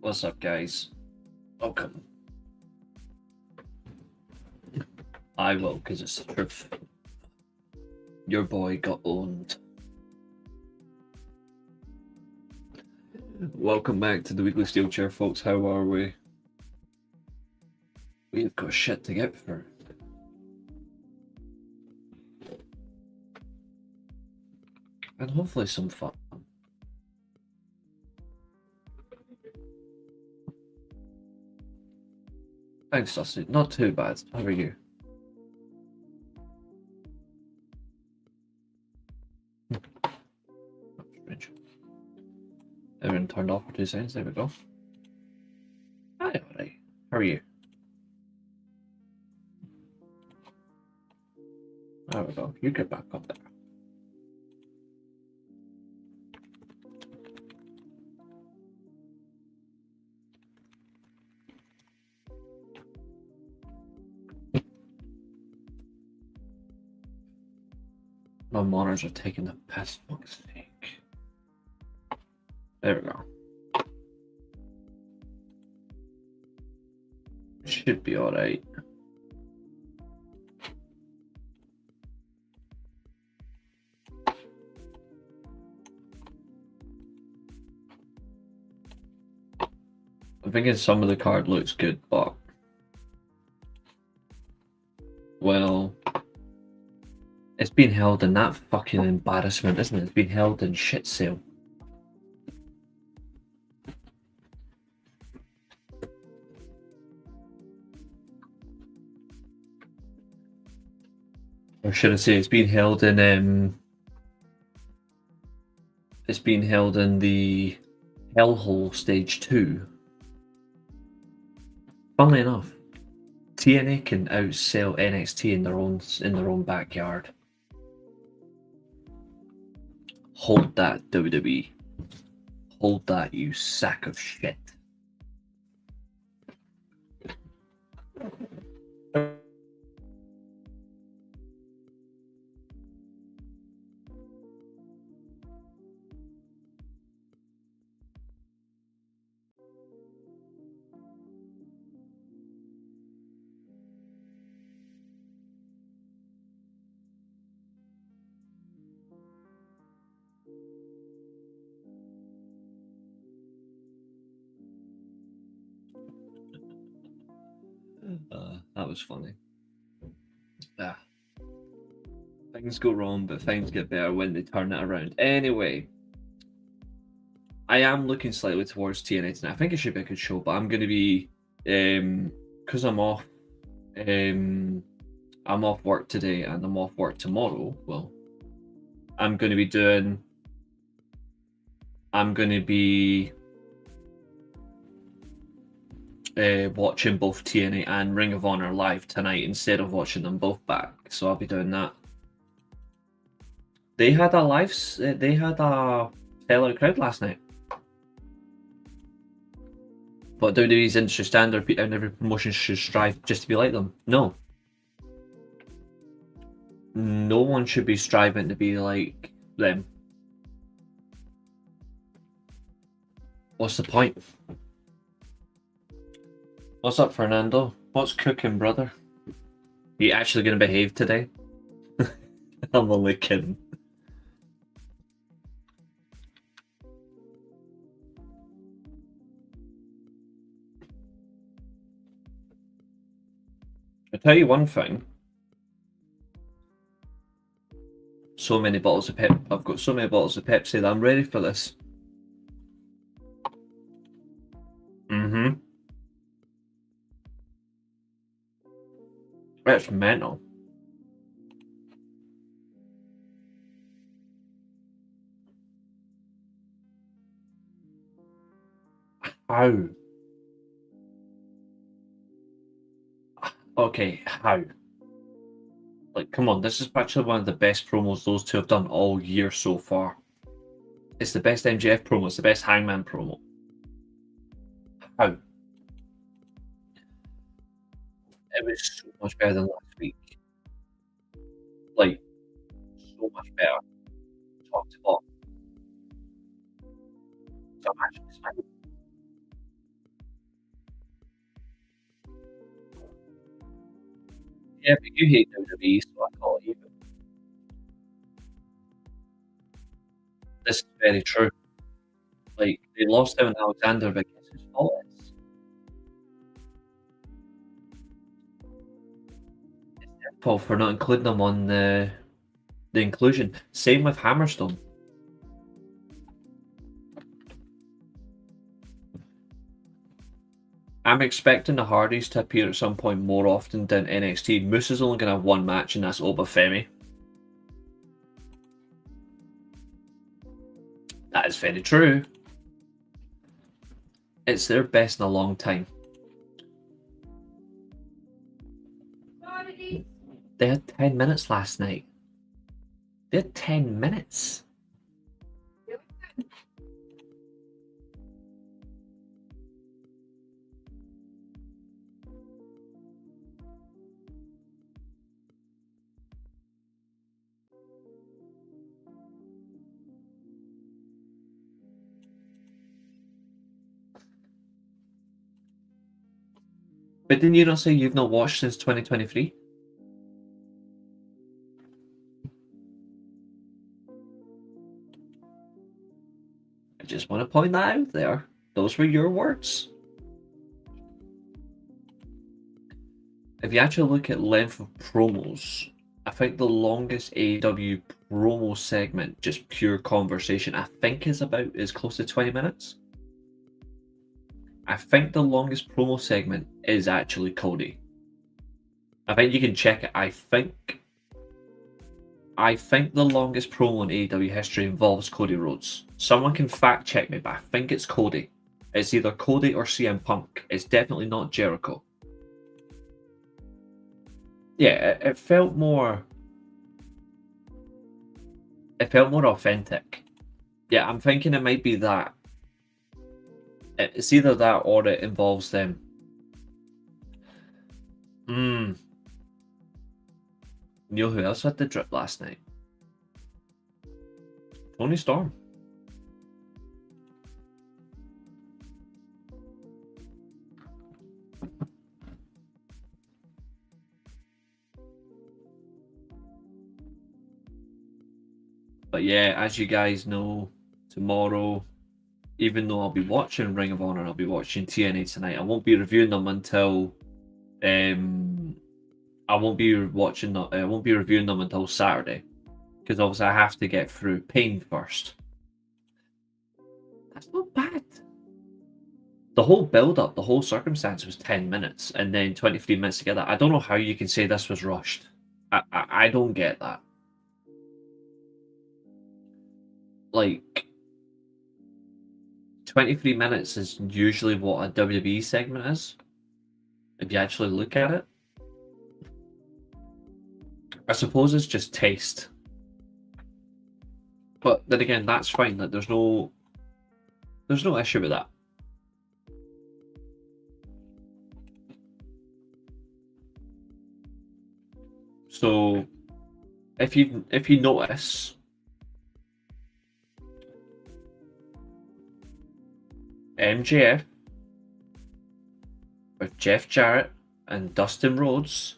What's up, guys? Welcome. I will, because it's the truth. Your boy got owned. Welcome back to the weekly Steelchair, folks. How are we? We've got shit to get through. And hopefully some fun. Thanks, Dusty. Not too bad. How are you? Strange. Everyone turned off for 2 seconds. There we go. Hi, alright. How are you? There we go. You get back up there. My monitors are taking the piss, fuck's sake. There we go. Should be alright. I'm thinking some of the card looks good, but well, it's been held in that fucking embarrassment, isn't it? It's been held in shit sale. Or should I say it's been held in the Hellhole Stage 2. Funnily enough, TNA can outsell NXT in their own backyard. Hold that, WWE. Hold that, you sack of shit. That was funny. Ah. Things go wrong, but things get better when they turn it around. Anyway, I am looking slightly towards TNA tonight. I think it should be a good show, but I'm going to be, because I'm off work today and I'm off work tomorrow. Well, I'm going to be watching both TNA and Ring of Honor live tonight instead of watching them both back. So I'll be doing that. They had a sellout crowd last night. But WWE's industry standard and every promotion should strive just to be like them. No. No one should be striving to be like them. What's the point? What's up, Fernando? What's cooking, brother? You actually gonna behave today? I'm only kidding. I'll tell you one thing. So many bottles of Pepsi. I've got so many bottles of Pepsi that I'm ready for this. Mm-hmm. That's mental. How? Okay, how? Like, come on, this is actually one of the best promos those two have done all year so far. It's the best MJF promo, it's the best Hangman promo. How? It was so much better than last week. Like, so much better. Top to bottom. So I'm actually excited. Yeah, but you hate WWE, so I call it even. This is very true. Like, they lost out on Alexander, but guess whose fault it is? It's their fault for not including them on the inclusion. Same with Hammerstone. I'm expecting the Hardys to appear at some point more often than NXT. Moose is only going to have one match, and that's Obafemi. That is very true. It's their best in a long time. They had 10 minutes last night. They had 10 minutes. But didn't you not say you've not watched since 2023? I just want to point that out there. Those were your words. If you actually look at length of promos, I think the longest AEW promo segment, just pure conversation, I think is close to 20 minutes. I think the longest promo segment is actually Cody. I think you can check it. I think the longest promo in AEW history involves Cody Rhodes. Someone can fact check me, but I think it's Cody. It's either Cody or CM Punk. It's definitely not Jericho. Yeah, it felt more. It felt more authentic. Yeah, I'm thinking it might be that. It's either that or it involves them. You know who else had the drip last night? Tony Storm. But yeah, as you guys know, tomorrow, even though I'll be watching Ring of Honor, I'll be watching TNA tonight. I won't be reviewing them until I won't be reviewing them until Saturday, because obviously I have to get through Pain first. That's not bad. The whole build-up, the whole circumstance was 10 minutes, and then 23 minutes together. I don't know how you can say this was rushed. I don't get that. Like, 23 minutes is usually what a WWE segment is, if you actually look at it. I suppose it's just taste. But then again, that's fine. Like, there's no issue with that. So, if you notice, MJF with Jeff Jarrett and Dustin Rhodes,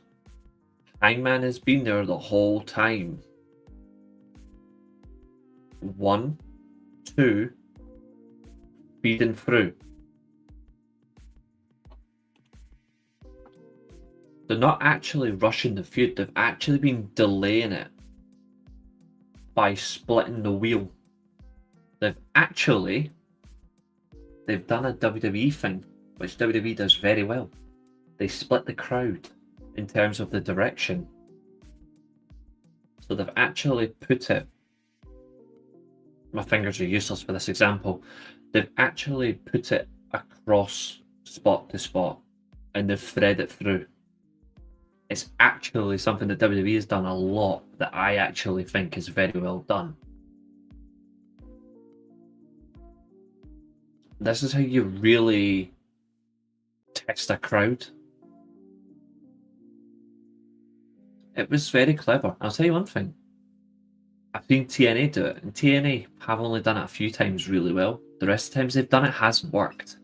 Hangman has been there the whole time. 1, 2, feeding through. They're not actually rushing the feud, they've actually been delaying it by splitting the wheel. They've done a WWE thing, which WWE does very well. They split the crowd in terms of the direction. So they've actually put it, my fingers are useless for this example, they've actually put it across spot to spot and they've threaded it through. It's actually something that WWE has done a lot that I actually think is very well done. This is how you really test a crowd. It was very clever. I'll tell you one thing. I've seen TNA do it, and TNA have only done it a few times really well. The rest of the times they've done it hasn't worked.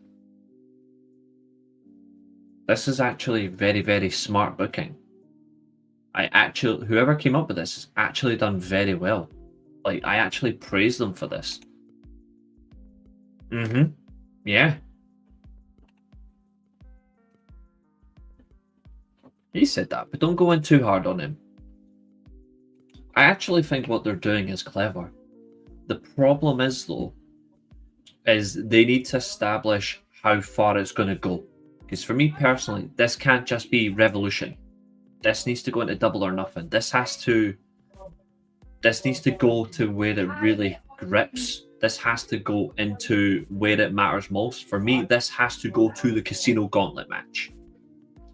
This is actually very, very smart booking. Whoever came up with this has actually done very well. Like, I actually praise them for this. Yeah. He said that, but don't go in too hard on him. I actually think what they're doing is clever. The problem is, though, is they need to establish how far it's going to go. Because for me personally, this can't just be Revolution. This needs to go into Double or Nothing. This needs to go to where it really grips. This has to go into where it matters most. For me, this has to go to the Casino Gauntlet match.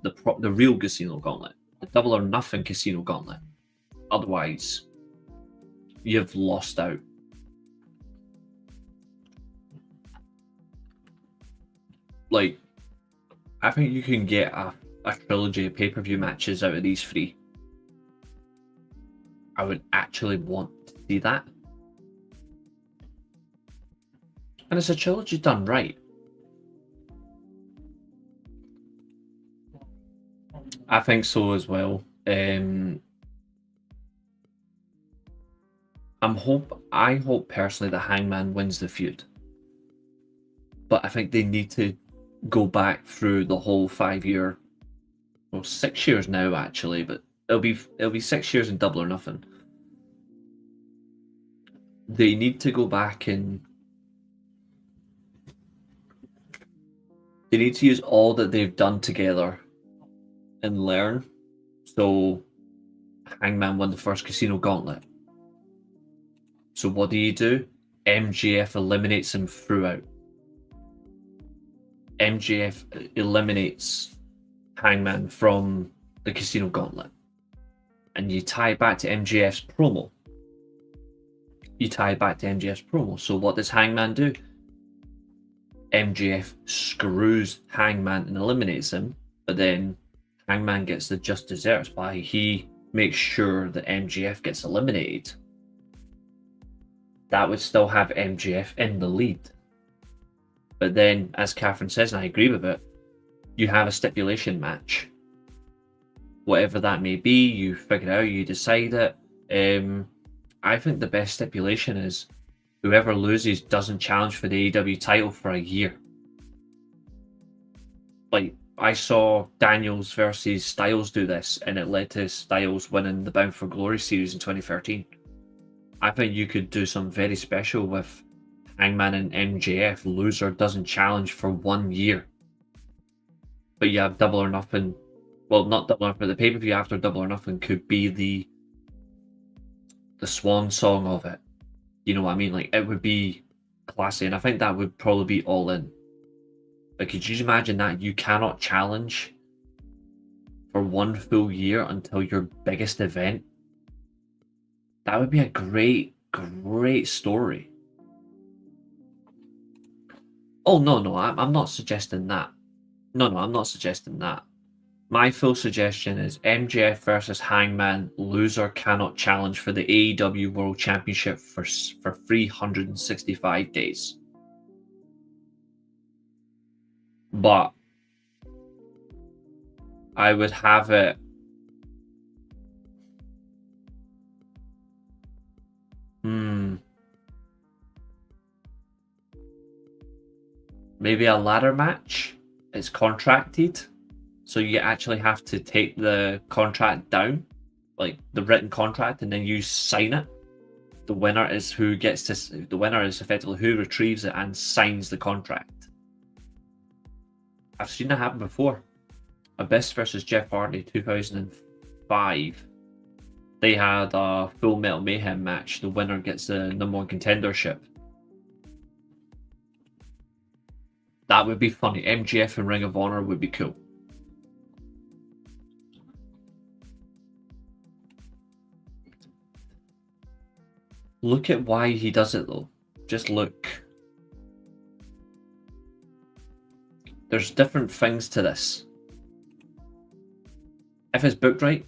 The real Casino Gauntlet. The Double or Nothing Casino Gauntlet. Otherwise, you've lost out. Like, I think you can get a trilogy of pay-per-view matches out of these three. I would actually want to see that. And it's a trilogy done right. I think so as well. I hope personally that Hangman wins the feud. But I think they need to go back through the whole 5 year, well, 6 years now actually, but it'll be 6 years in Double or Nothing. They need to go back and they need to use all that they've done together and learn. So Hangman won the first Casino Gauntlet. So what do? MJF eliminates him throughout. MJF eliminates Hangman from the Casino Gauntlet. And you tie it back to MJF's promo. So what does Hangman do? MJF screws Hangman and eliminates him, but then Hangman gets the just desserts by he makes sure that MJF gets eliminated. That would still have MJF in the lead. But then, as Catherine says, and I agree with it, you have a stipulation match. Whatever that may be, you figure it out, you decide it. I think the best stipulation is whoever loses doesn't challenge for the AEW title for a year. Like, I saw Daniels versus Styles do this, and it led to Styles winning the Bound for Glory series in 2013. I think you could do something very special with Hangman and MJF. Loser doesn't challenge for 1 year. But you have Double or Nothing. Well, not Double or Nothing, but the pay-per-view after Double or Nothing could be the swan song of it. You know what I mean? Like, it would be classy, and I think that would probably be All In. Like, could you imagine that you cannot challenge for 1 full year until your biggest event? That would be a great, great story. Oh, no, I'm not suggesting that. No, I'm not suggesting that. My full suggestion is MJF versus Hangman. Loser cannot challenge for the AEW World Championship for 365 days. But I would have it. Maybe a ladder match. It's contracted. So you actually have to take the contract down, like the written contract, and then you sign it. The winner is effectively who retrieves it and signs the contract. I've seen that happen before. Abyss versus Jeff Hardy, 2005. They had a Full Metal Mayhem match. The winner gets the #1 contendership. That would be funny. MJF and Ring of Honor would be cool. Look at why he does it though. Just look. There's different things to this. If it's booked right,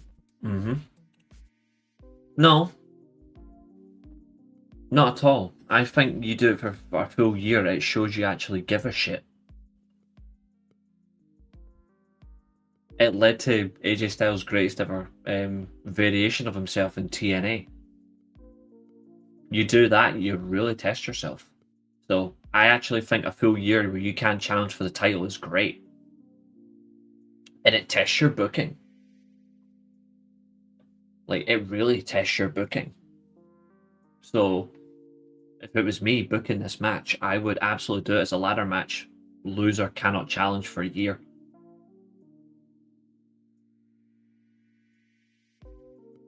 no. Not at all. I think you do it for a full year, it shows you actually give a shit. It led to AJ Styles' greatest ever variation of himself in TNA. You do that, you really test yourself. So I actually think a full year where you can't challenge for the title is great. And it tests your booking. Like, it really tests your booking. So if it was me booking this match, I would absolutely do it as a ladder match. Loser cannot challenge for a year.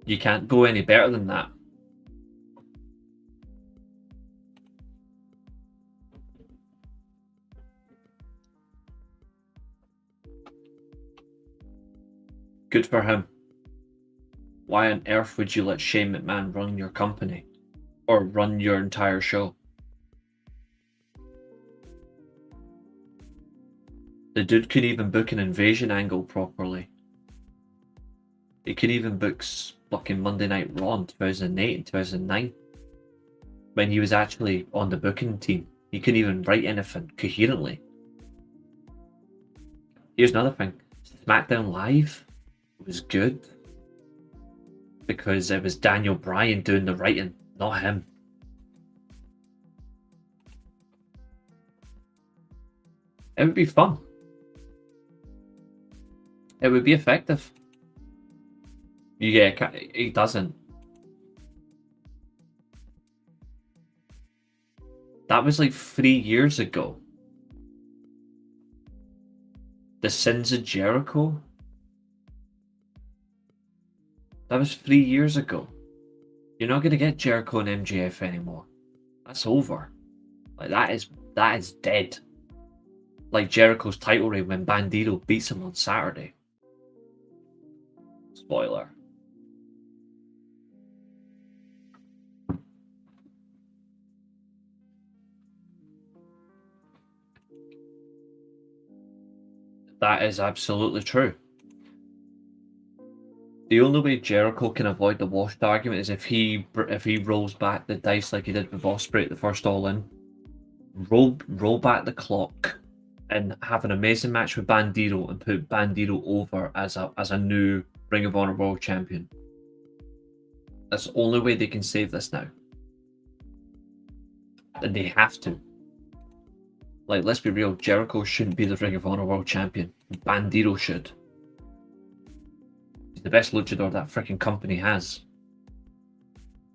You can't go any better than that. Good for him. Why on earth would you let Shane McMahon run your company? Or run your entire show? The dude couldn't even book an invasion angle properly. He could even book fucking Monday Night Raw in 2008 and 2009. When he was actually on the booking team. He couldn't even write anything coherently. Here's another thing. SmackDown Live was good. Because it was Daniel Bryan doing the writing, not him. It would be fun. It would be effective. Yeah, it doesn't. That was like 3 years ago. The Sins of Jericho? That was 3 years ago. You're not going to get Jericho and MJF anymore. That's over. Like, that is dead. Like Jericho's title reign when Bandito beats him on Saturday. Spoiler. That is absolutely true. The only way Jericho can avoid the washed argument is if he rolls back the dice like he did with Ospreay at the first All In. Roll back the clock and have an amazing match with Bandito and put Bandito over as a new Ring of Honor World Champion. That's the only way they can save this now. And they have to. Like, let's be real, Jericho shouldn't be the Ring of Honor World Champion. Bandito should. He's the best luchador that freaking company has.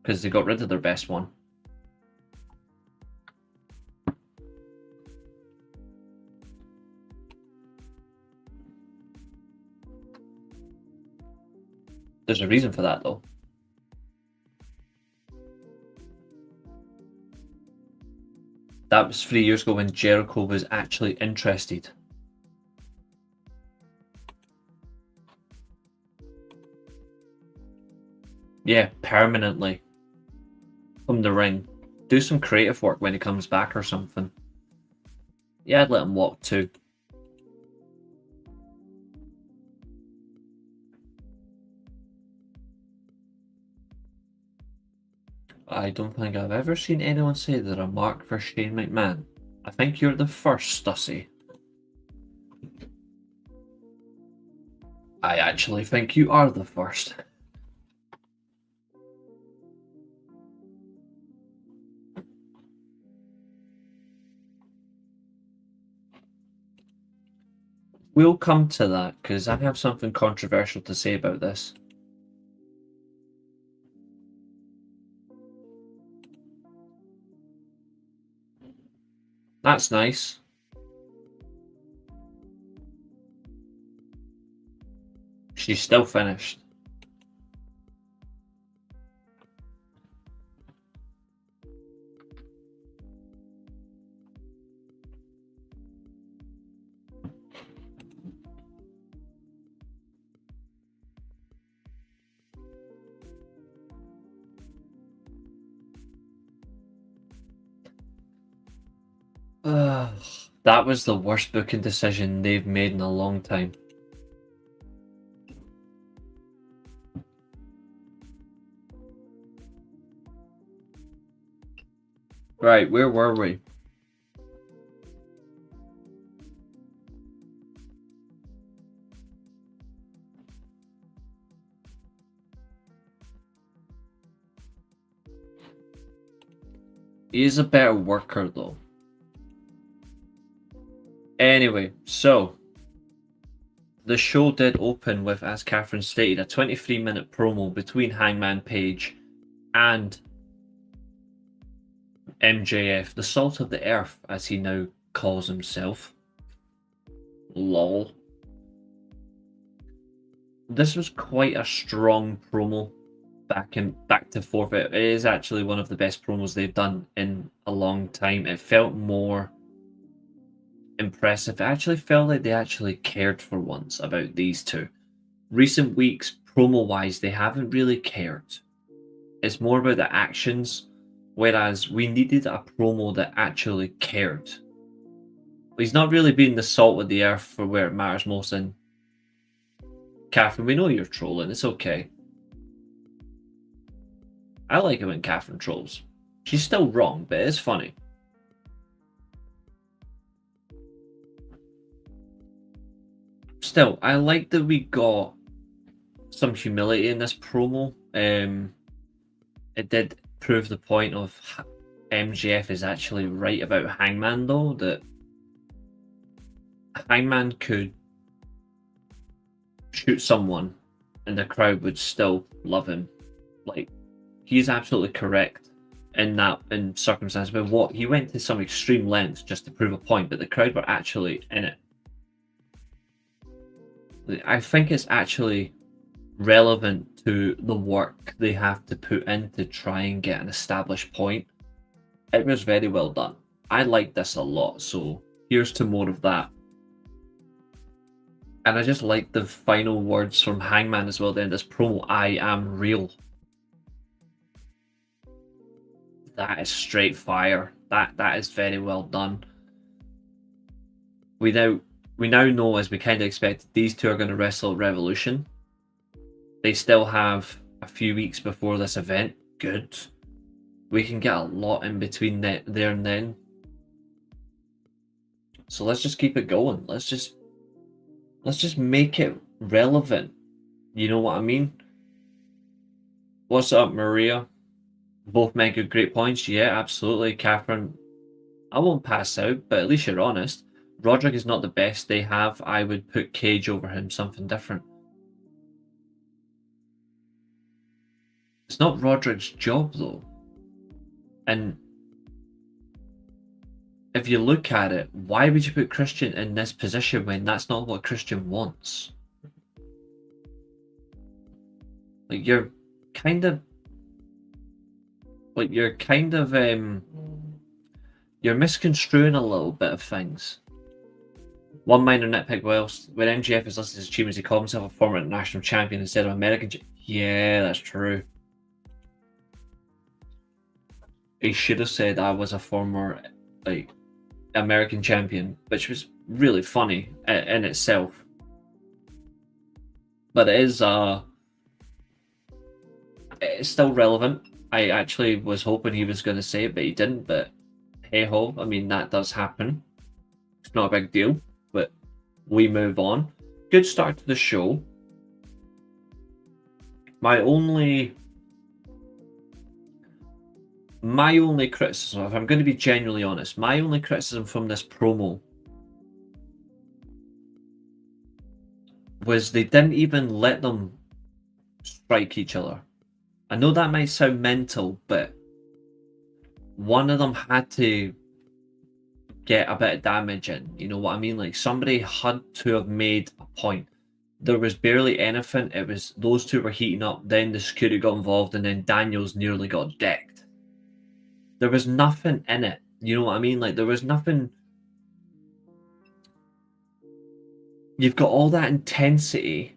Because they got rid of their best one. There's a reason for that, though. That was 3 years ago when Jericho was actually interested. Yeah, permanently. From the ring. Do some creative work when he comes back or something. Yeah, I'd let him walk too. I don't think I've ever seen anyone say they're a mark for Shane McMahon. I think you're the first, Stussy. I actually think you are the first. We'll come to that, because I have something controversial to say about this. That's nice. She's still finished. That was the worst booking decision they've made in a long time. Right, where were we? He is a better worker, though. Anyway, so the show did open with, as Catherine stated, a 23-minute promo between Hangman Page and MJF, the Salt of the Earth, as he now calls himself. Lol. This was quite a strong promo, back to forth. It is actually one of the best promos they've done in a long time. It felt more impressive. It actually felt like they actually cared for once about these two. Recent weeks, promo-wise, they haven't really cared. It's more about the actions, whereas we needed a promo that actually cared. He's not really being the salt of the earth for where it matters most. And Catherine, we know you're trolling. It's okay. I like it when Catherine trolls. She's still wrong, but it's funny. Still, I like that we got some humility in this promo. It did prove the point of MJF is actually right about Hangman, though, that Hangman could shoot someone and the crowd would still love him. Like, he's absolutely correct in circumstance, but what he went to some extreme lengths just to prove a point, but the crowd were actually in it. I think it's actually relevant to the work they have to put in to try and get an established point. It was very well done. I like this a lot, so here's to more of that. And I just like the final words from Hangman as well at the end of this promo. I am real. That is straight fire. That is very well done. We now know, as we kind of expected, these two are going to wrestle at Revolution. They still have a few weeks before this event. Good. We can get a lot in between there and then. So let's just keep it going. Let's just make it relevant. You know what I mean? What's up, Maria? Both make good, great points. Yeah, absolutely. Catherine, I won't pass out, but at least you're honest. Roderick is not the best they have. I would put Cage over him, something different. It's not Roderick's job, though. And if you look at it, why would you put Christian in this position when that's not what Christian wants? Like, you're misconstruing a little bit of things. One minor nitpick: when MJF is listed as achievements, he called himself a former international champion instead of American. Yeah, that's true. He should have said I was a former American champion, which was really funny in itself. But it's still relevant. I actually was hoping he was going to say it, but he didn't. But hey ho, I mean, that does happen. It's not a big deal, but we move on. Good start to the show. My only criticism, if I'm going to be genuinely honest, my only criticism from this promo was they didn't even let them strike each other. I know that might sound mental, but one of them had to get a bit of damage in. You know what I mean? Like, somebody had to have made a point. There was barely anything. It was those two were heating up, then the security got involved, and then Daniels nearly got decked. There was nothing in it. You know what I mean? Like, there was nothing. You've got all that intensity,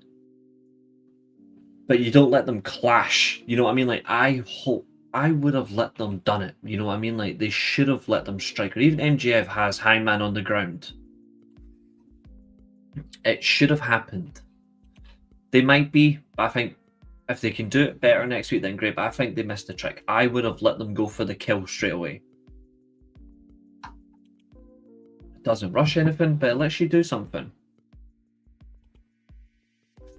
but you don't let them clash. You know what I mean? Like, I hope I would have let them done it. You know what I mean? Like, they should have let them strike. Or even MJF has Hangman on the ground. It should have happened. They might be, but I think if they can do it better next week, then great. But I think they missed the trick. I would have let them go for the kill straight away. It doesn't rush anything, but it lets you do something.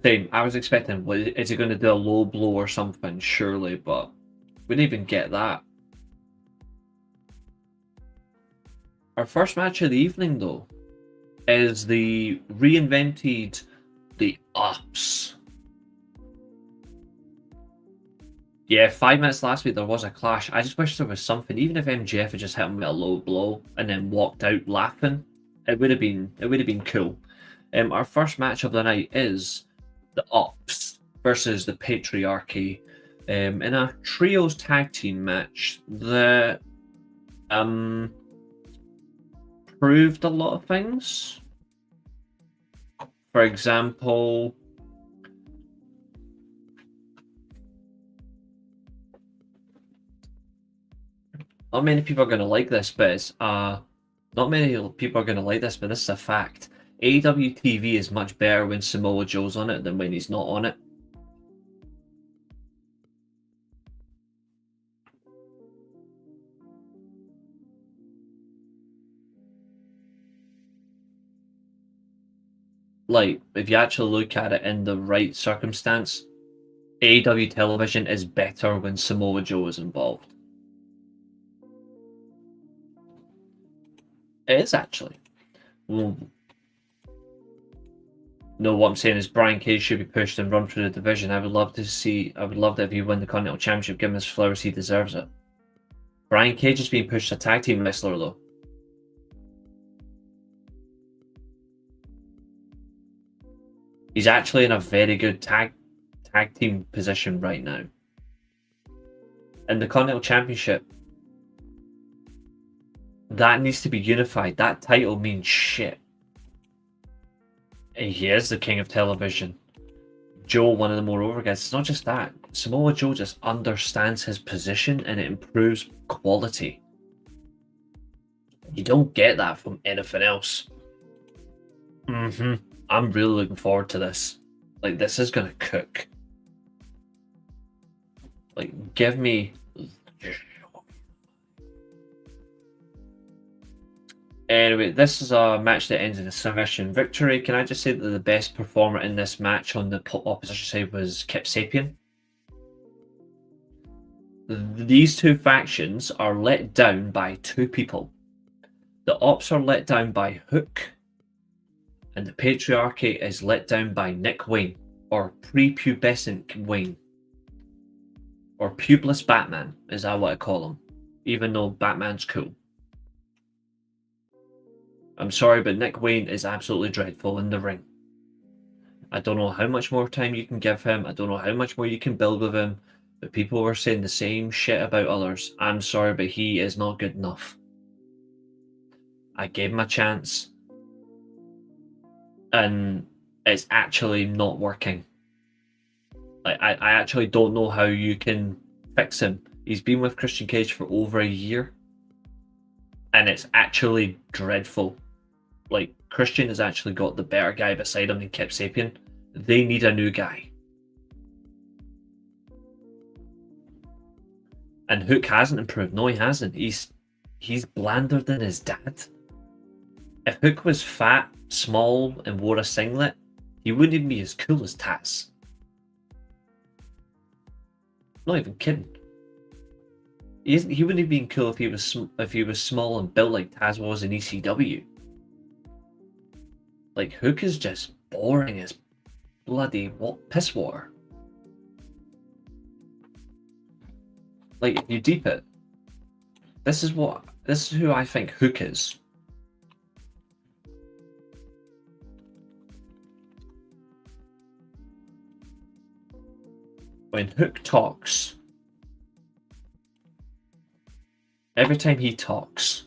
Same. I was expecting, is he going to do a low blow or something? Surely, but we didn't even get that. Our first match of the evening, though, is the reinvented The Ups. Yeah, 5 minutes last week there was a clash. I just wish there was something, even if MJF had just hit him with a low blow and then walked out laughing, it would have been cool. Our first match of the night is the Ups versus the Patriarchy, in a trios tag team match that proved a lot of things. For example, not many people are going to like this, but not many people are going to like this, but this is a fact. AEW TV is much better when Samoa Joe's on it than when he's not on it. Like, if you actually look at it in the right circumstance, AEW television is better when Samoa Joe is involved. It is actually. Well, no, what I'm saying is Brian Cage should be pushed and run through the division. I would love that if he win the Continental Championship, give him his flowers, he deserves it. Brian Cage is being pushed a tag team wrestler though. He's actually in a very good tag team position right now. And the Continental Championship, that needs to be unified. That title means shit. And he is the king of television. Joe, one of the more over guys. It's not just that. Samoa Joe just understands his position and it improves quality. You don't get that from anything else. I'm really looking forward to this. Like, this is gonna cook. Like, give me... Anyway, this is a match that ends in a submission victory. Can I just say that the best performer in this match on the opposition side was Kip Sapien? These two factions are let down by two people. The Ops are let down by Hook, and the Patriarchy is let down by Nick Wayne, or prepubescent Wayne, or pubeless Batman, is that what I call him, even though Batman's cool. I'm sorry, but Nick Wayne is absolutely dreadful in the ring. I don't know how much more time you can give him. I don't know how much more you can build with him. But people were saying the same shit about others. I'm sorry, but he is not good enough. I gave him a chance. And it's actually not working. Like, I actually don't know how you can fix him. He's been with Christian Cage for over a year. And it's actually dreadful. Like, Christian has actually got the better guy beside him than Kip Sapien. They need a new guy. And Hook hasn't improved. No, he hasn't. He's blander than his dad. If Hook was fat, small, and wore a singlet, he wouldn't even be as cool as Taz. Not even kidding. He wouldn't have been cool if he was small and built like Taz was in ECW. Like, Hook is just boring as bloody piss water. Like, if you deep it, this is who I think Hook is. When Hook talks, every time he talks,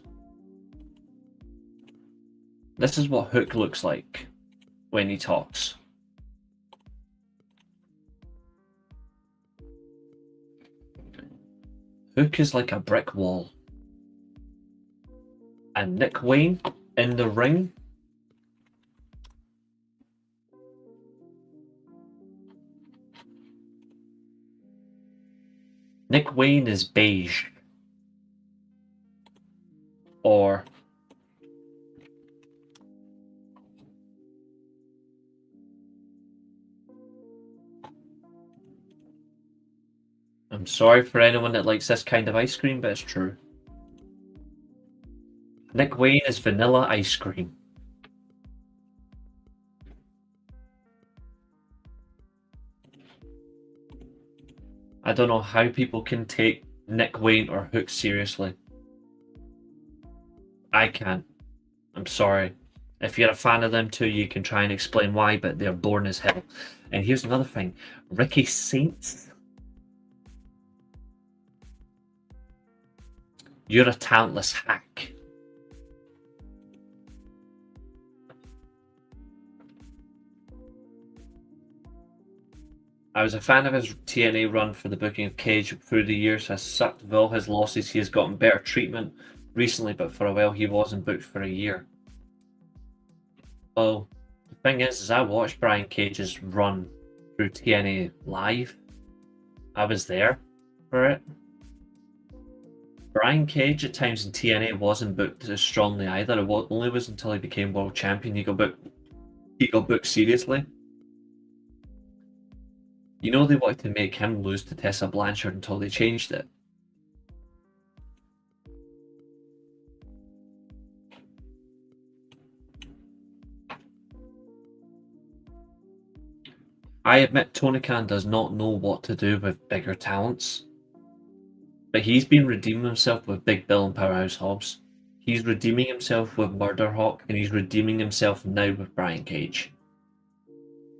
this is what Hook looks like when he talks. Hook is like a brick wall. And Nick Wayne in the ring, Nick Wayne is beige. Or I'm sorry for anyone that likes this kind of ice cream, but it's true. Nick Wayne is vanilla ice cream. I don't know how people can take Nick Wayne or Hook seriously. I can't. I'm sorry. If you're a fan of them too, you can try and explain why, but they're boring as hell. And here's another thing. Ricky Saints. You're a talentless hack. I was a fan of his TNA run for the booking of Cage through the years. Has sucked with all his losses. He has gotten better treatment recently, but for a while he wasn't booked for a year. Well, the thing is I watched Brian Cage's run through TNA live. I was there for it. Brian Cage at times in TNA wasn't booked as strongly either. It only was until he became world champion he got booked seriously. You know they wanted to make him lose to Tessa Blanchard until they changed it. I admit Tony Khan does not know what to do with bigger talents. But he's been redeeming himself with Big Bill and Powerhouse Hobbs. He's redeeming himself with Murder Hawk, and he's redeeming himself now with Brian Cage.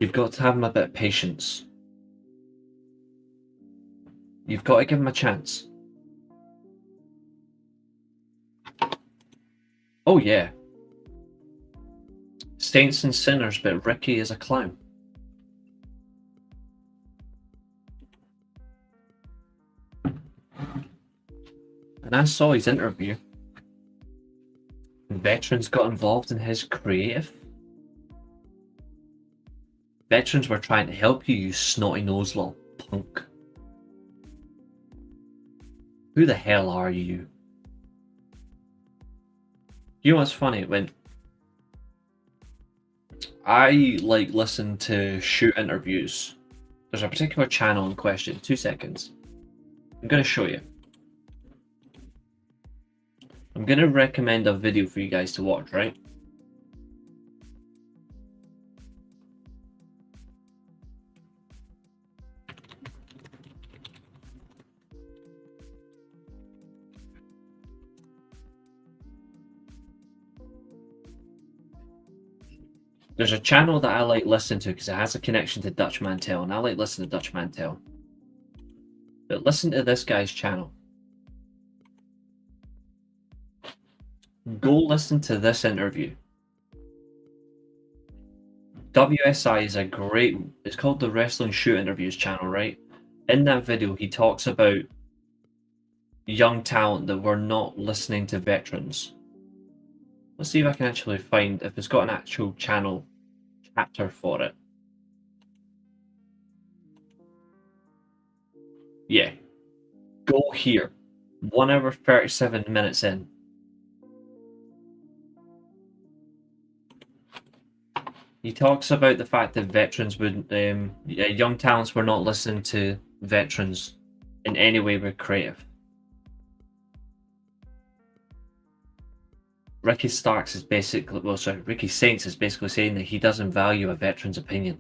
You've got to have him a bit of patience. You've got to give him a chance. Oh yeah. Saints and Sinners, but Ricky is a clown. And I saw his interview. Veterans got involved in his creative. Veterans were trying to help you, you snotty nosed little punk. Who the hell are you? You know what's funny? When I listen to shoot interviews, there's a particular channel in question. 2 seconds. I'm going to show you. I'm going to recommend a video for you guys to watch, right? There's a channel that I like listening to because it has a connection to Dutch Mantel, and I like listening to Dutch Mantel. But listen to this guy's channel. Go listen to this interview. WSI is a great, it's called the Wrestling Shoot Interviews channel, right? In that video, he talks about young talent that were not listening to veterans. Let's see if I can actually find if it's got an actual channel chapter for it. Yeah. Go here. 1 hour 37 minutes in. He talks about the fact that veterans would, young talents were not listening to veterans in any way with creative. Ricky Starks is basically, Ricky Saints is basically saying that he doesn't value a veteran's opinion.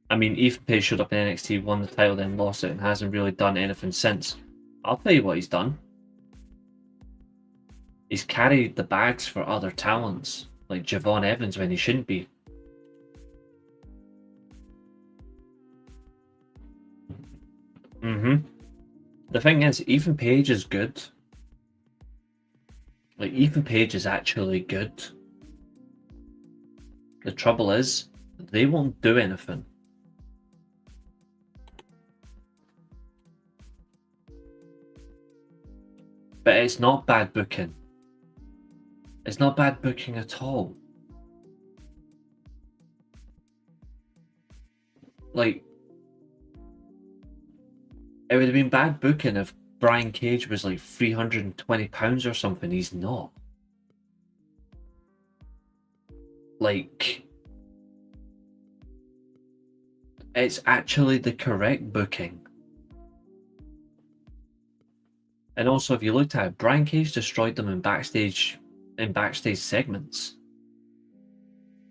I mean, Ethan Page showed up in NXT, won the title, then lost it, and hasn't really done anything since. I'll tell you what he's done. He's carried the bags for other talents, like Javon Evans when he shouldn't be. The thing is, Ethan Page is good. Like, Ethan Page is actually good. The trouble is, they won't do anything. But it's not bad booking. It's not bad booking at all. Like, it would have been bad booking if Brian Cage was like £320 or something. He's not. Like, it's actually the correct booking. And also, if you looked at it, Brian Cage destroyed them in backstage segments.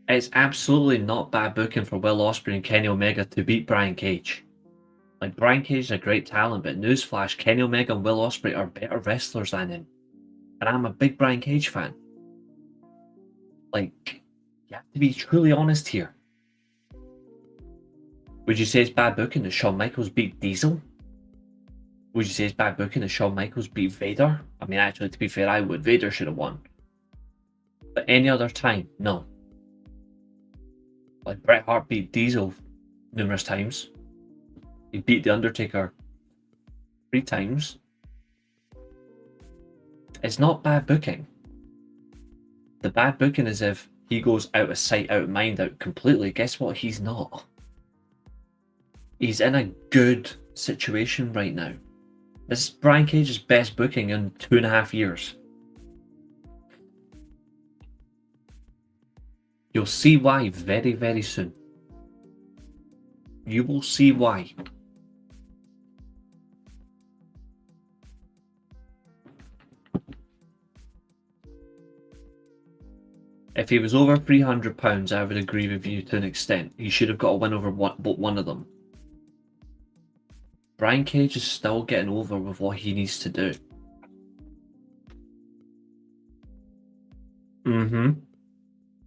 It's absolutely not bad booking for Will Ospreay and Kenny Omega to beat Brian Cage. Like, Brian Cage is a great talent, but newsflash, Kenny Omega and Will Ospreay are better wrestlers than him. And I'm a big Brian Cage fan. Like, you have to be truly honest here. Would you say it's bad booking that Shawn Michaels beat Diesel? Would you say it's bad booking that Shawn Michaels beat Vader? I mean, actually, to be fair, I would. Vader should have won. But any other time, no. Like, Bret Hart beat Diesel numerous times. He beat The Undertaker 3 times. It's not bad booking. The bad booking is if he goes out of sight, out of mind, out completely. Guess what? He's not. He's in a good situation right now. This is Brian Cage's best booking in 2.5 years. You'll see why very, very soon. You will see why. If he was over £300, I would agree with you to an extent. He should have got a win over one of them. Brian Cage is still getting over with what he needs to do.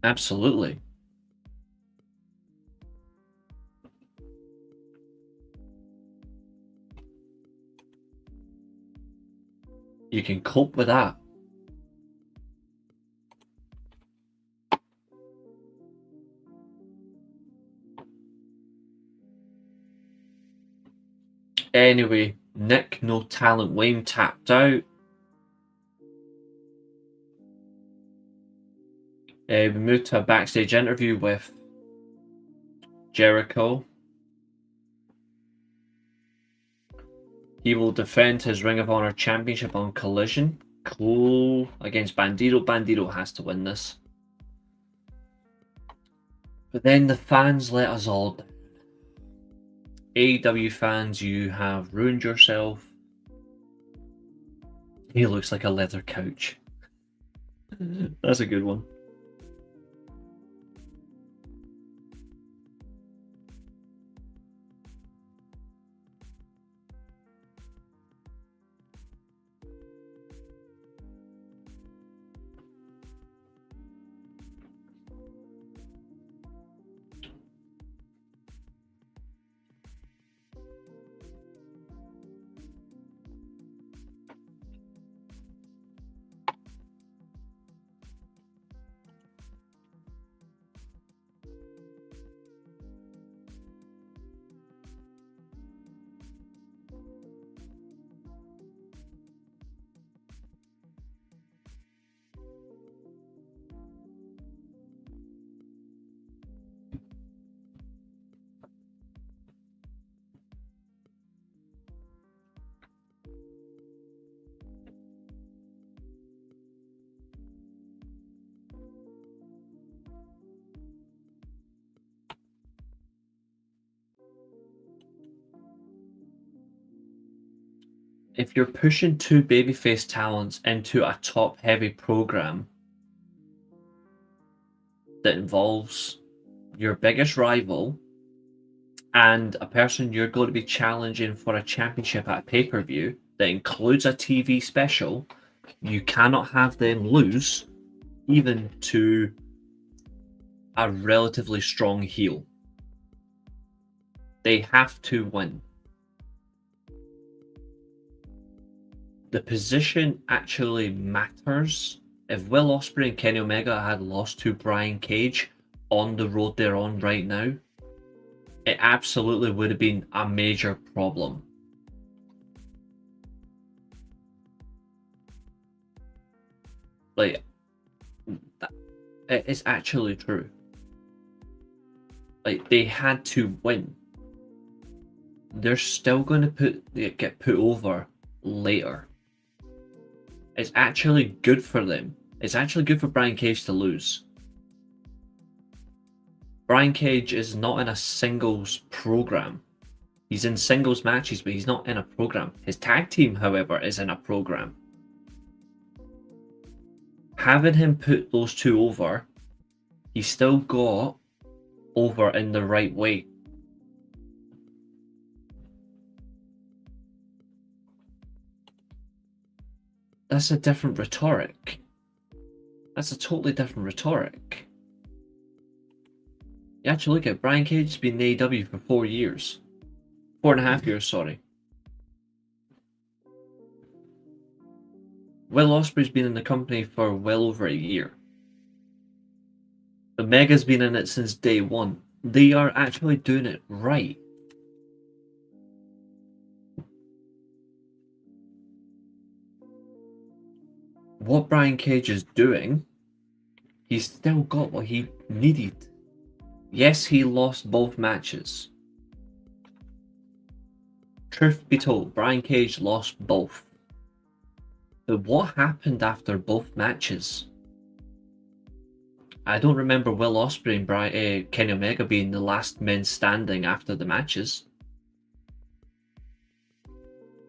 Absolutely. You can cope with that. Anyway, Nick, no talent, Wayne tapped out. We moved to a backstage interview with Jericho. He will defend his Ring of Honor Championship on Collision. Cool. Against Bandito. Bandito has to win this. But then the fans let us all down. AEW fans, you have ruined yourself. He looks like a leather couch. That's a good one. If you're pushing 2 babyface talents into a top-heavy program that involves your biggest rival and a person you're going to be challenging for a championship at a pay-per-view that includes a TV special, you cannot have them lose even to a relatively strong heel. They have to win. The position actually matters. If Will Ospreay and Kenny Omega had lost to Brian Cage on the road they're on right now, it absolutely would have been a major problem. Like, it is actually true. Like, they had to win. They're still going to get put over later. It's actually good for them. It's actually good for Brian Cage to lose. Brian Cage is not in a singles program. He's in singles matches, but he's not in a program. His tag team, however, is in a program. Having him put those two over, he still got over in the right way. That's a different rhetoric. That's a totally different rhetoric. You actually look at Brian Cage has been in AEW for 4 years. 4.5 years, sorry. Will Ospreay's been in the company for well over a year. Omega's been in it since day one. They are actually doing it right. What Brian Cage is doing, he's still got what he needed. Yes, he lost both matches. Truth be told, Brian Cage lost both. But what happened after both matches? I don't remember Will Ospreay and Kenny Omega being the last men standing after the matches.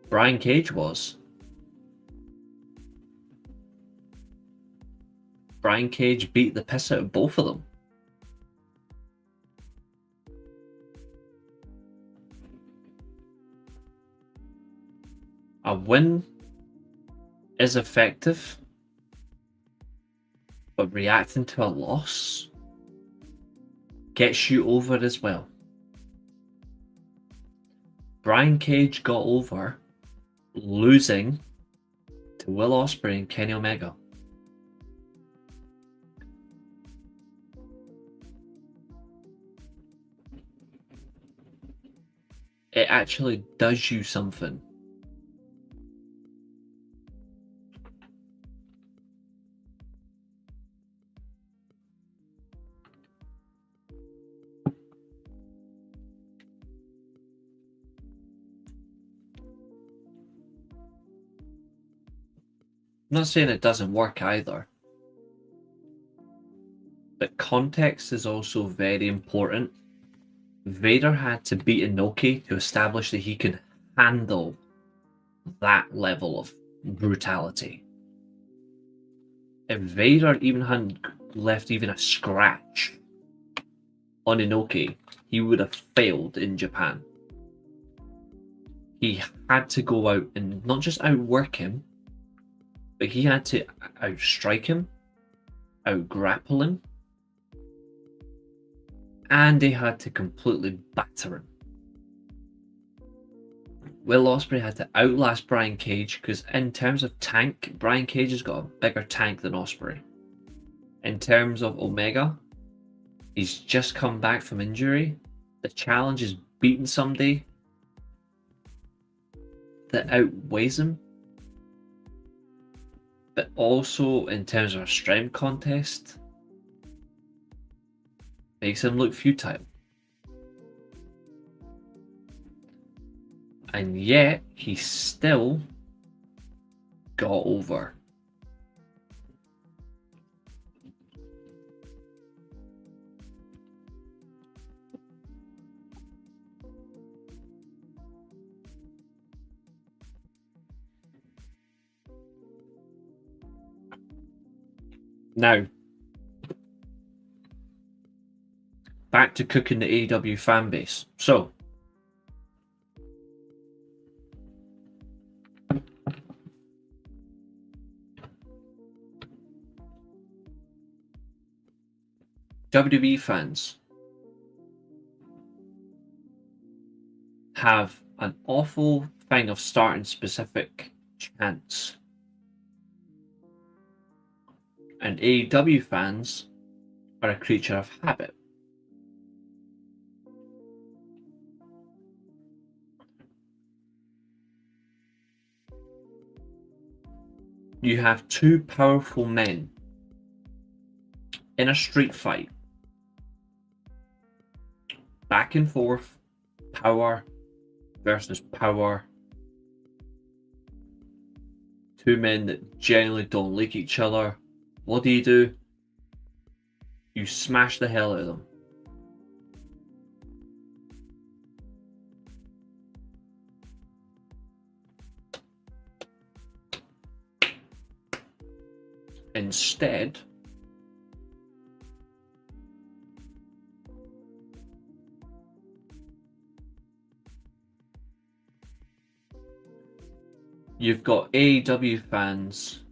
Brian Cage was. Brian Cage beat the piss out of both of them. A win is effective, but reacting to a loss gets you over as well. Brian Cage got over losing to Will Ospreay and Kenny Omega. It actually does you something. I'm not saying it doesn't work either, but context is also very important. Vader had to beat Inoki to establish that he can handle that level of brutality. If Vader even hadn't left even a scratch on Inoki, he would have failed in Japan. He had to go out and not just outwork him, but he had to outstrike him, outgrapple him, and he had to completely batter him. Will Ospreay had to outlast Brian Cage because in terms of tank, Brian Cage has got a bigger tank than Ospreay. In terms of Omega, he's just come back from injury. The challenge is beating somebody that outweighs him. But also in terms of a strength contest, makes him look futile. And yet, he still got over. Now, back to cooking the AEW fan base. So, WWE fans have an awful thing of starting specific chants. And AEW fans are a creature of habit. You have two powerful men in a street fight. Back and forth, power versus power. Two men that generally don't like each other. What do? You smash the hell out of them. Instead, you've got AEW fans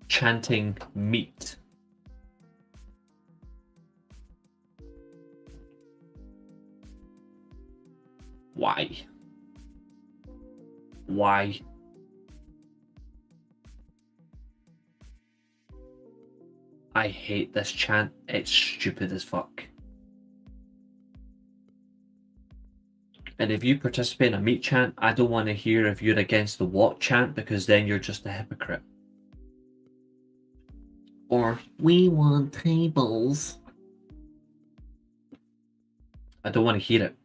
chanting meat. Why? Why? I hate this chant. It's stupid as fuck. And if you participate in a meat chant, I don't want to hear if you're against the what chant, because then you're just a hypocrite. Or, we want tables. I don't want to hear it.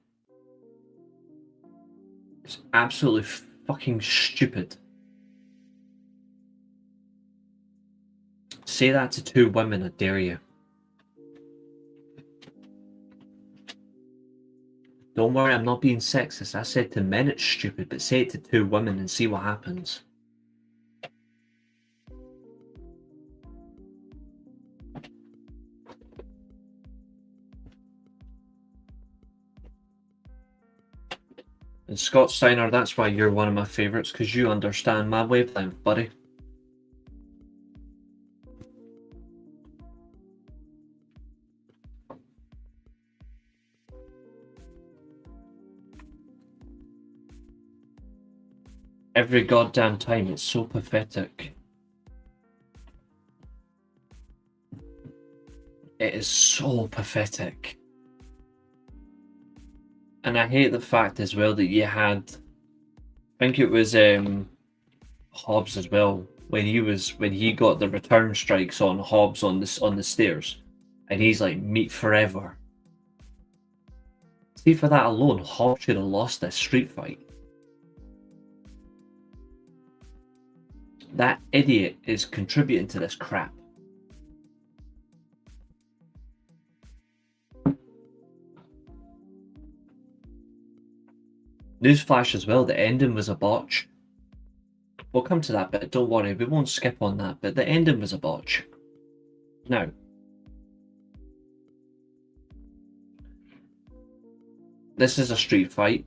It's absolutely fucking stupid. Say that to two women, I dare you. Don't worry, I'm not being sexist. I said to men it's stupid, but say it to two women and see what happens. And Scott Steiner, that's why you're one of my favourites, because you understand my wavelength, buddy. Every goddamn time, it's so pathetic. It is so pathetic. And I hate the fact as well that you had, I think it was Hobbs as well, when he got the return strikes on Hobbs on the stairs, and he's like, meat forever. See, for that alone, Hobbs should have lost this street fight. That idiot is contributing to this crap. Newsflash as well, the ending was a botch. We'll come to that bit, don't worry, we won't skip on that, but the ending was a botch. Now, this is a street fight,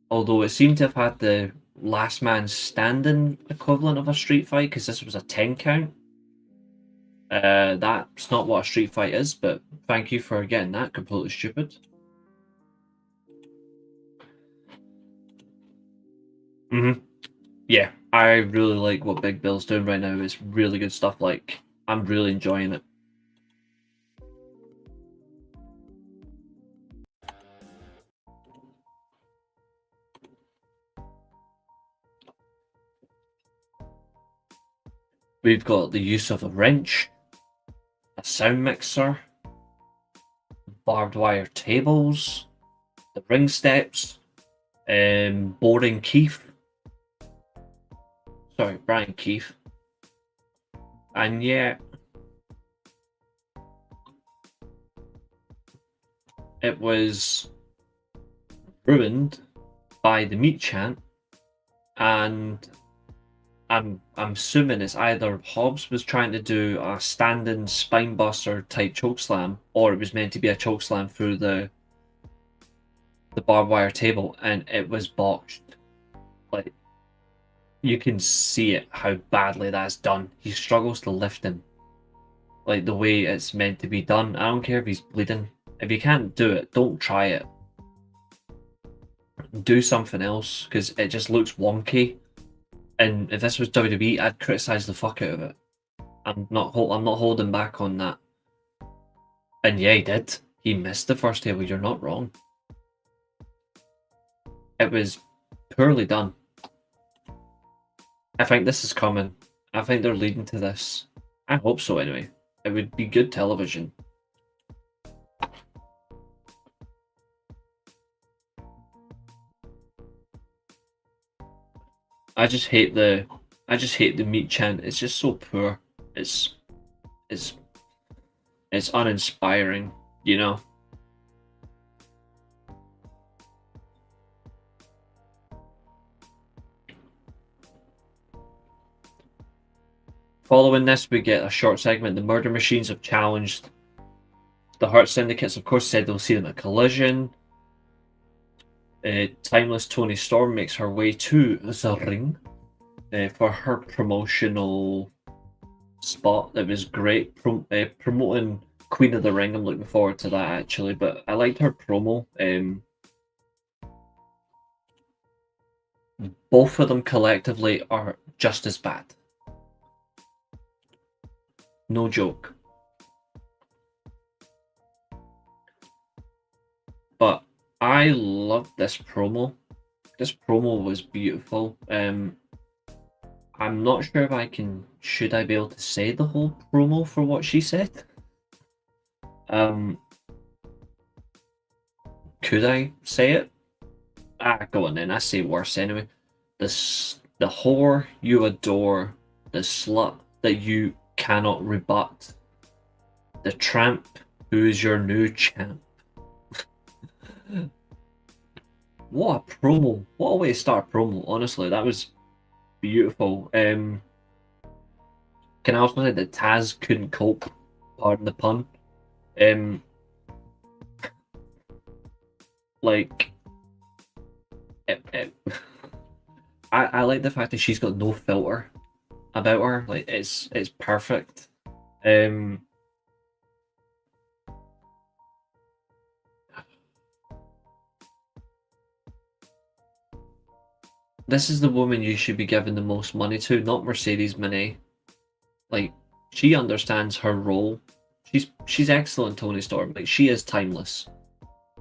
although it seemed to have had the last man standing equivalent of a street fight, because this was a 10 count. That's not what a street fight is, but thank you for getting that completely stupid. Yeah, I really like what Big Bill's doing right now. It's really good stuff. Like, I'm really enjoying it. We've got the use of a wrench, a sound mixer, barbed wire tables, the ring steps, boring Keith. Sorry, Brian Keith. And yeah, it was ruined by the meat chant, and I'm assuming it's either Hobbs was trying to do a standing spinebuster type chokeslam, or it was meant to be a chokeslam through the barbed wire table, and it was botched. Like, you can see it, how badly that's done. He struggles to lift him, like the way it's meant to be done. I don't care if he's bleeding. If you can't do it, don't try it. Do something else, because it just looks wonky. And if this was WWE, I'd criticize the fuck out of it. I'm not holding back on that. And yeah, he did. He missed the first table. You're not wrong. It was poorly done. I think this is coming. I think they're leading to this. I hope so anyway. It would be good television. I just hate the meat chant. It's just so poor. It's uninspiring, you know. Following this, we get a short segment. The Murder Machines have challenged the Hurt Syndicates. Of course, said they'll see them at Collision. Timeless Tony Storm makes her way to the ring for her promotional spot. That was great. Promoting Queen of the Ring. I'm looking forward to that actually. But I liked her promo. Both of them collectively are just as bad. No joke. But I loved this promo. This promo was beautiful. I'm not sure if should I be able to say the whole promo for what she said? Could I say it? Go on then. I say worse anyway. The whore you adore, the slut that you cannot rebut, the tramp who is your new champ. What a promo! What a way to start a promo. Honestly, that was beautiful. Can I also say that Taz couldn't cope? Pardon the pun. Like, I like the fact that she's got no filter about her. Like, it's perfect. This is the woman you should be giving the most money to, not Mercedes Moné. Like, she understands her role. She's excellent, Toni Storm. Like, she is timeless.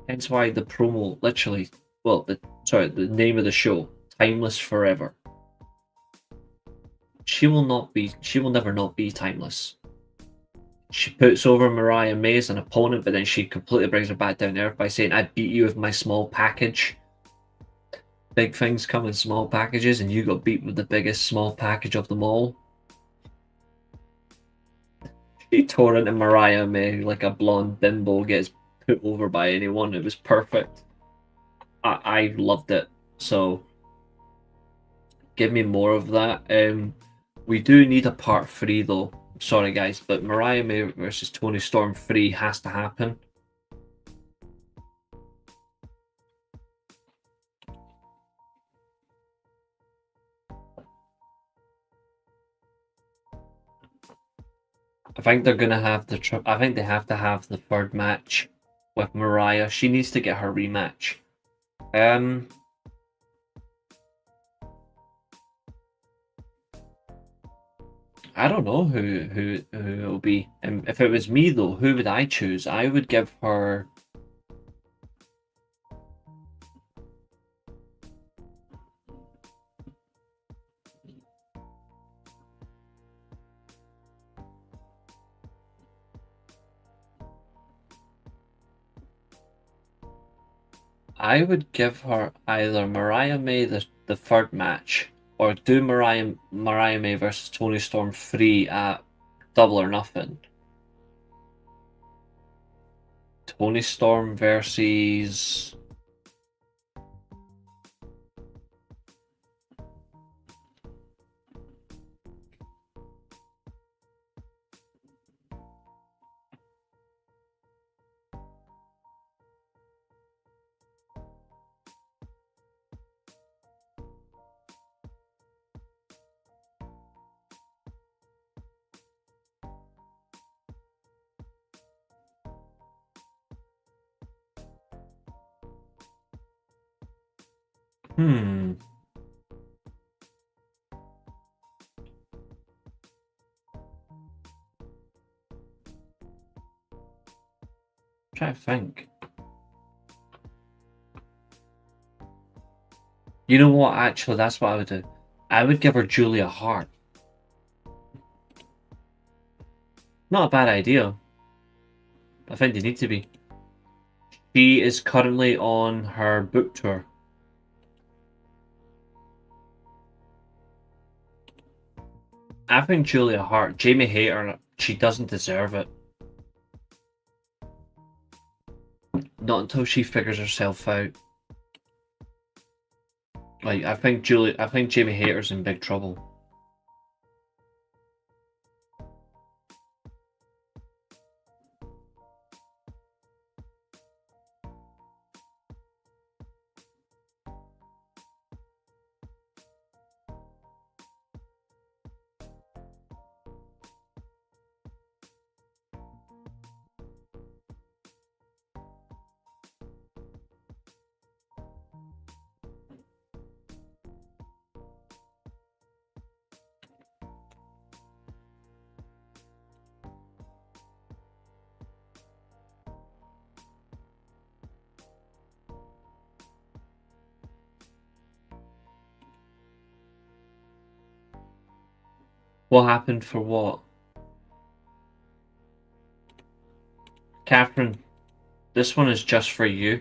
Hence why the promo literally, well, the name of the show, Timeless Forever. She will never not be timeless. She puts over Mariah May as an opponent, but then she completely brings her back down to earth by saying, I beat you with my small package. Big things come in small packages, and you got beat with the biggest small package of them all. She tore into Mariah May like a blonde bimbo gets put over by anyone. It was perfect. I loved it. So give me more of that. We do need a part 3 though. Sorry guys, but Mariah May versus Toni Storm 3 has to happen. I think they're gonna have I think they have to have the third match with Mariah. She needs to get her rematch. I don't know who it'll be. If it was me though, who would I choose? I would give her. I would give her either Mariah May the third match, or do Mariah May versus Toni Storm 3 at Double or Nothing. Toni Storm versus. I'm trying to think. You know what? Actually, that's what I would do. I would give her Julia Hart. Not a bad idea. I think they need to be. She is currently on her book tour. I think Julia Hart, Jamie Hayter, she doesn't deserve it. Not until she figures herself out. Like, I think Jamie Hayter's in big trouble. What happened for what? Catherine, this one is just for you.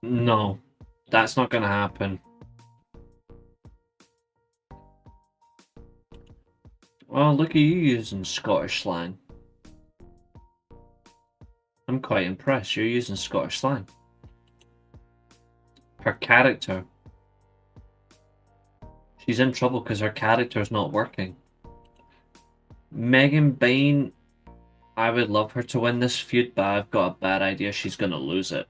No, that's not gonna happen. Well, look at you using Scottish slang. I'm quite impressed. You're using Scottish slang. Her character. She's in trouble because her character's not working. Megan Bayne, I would love her to win this feud, but I've got a bad idea she's gonna lose it.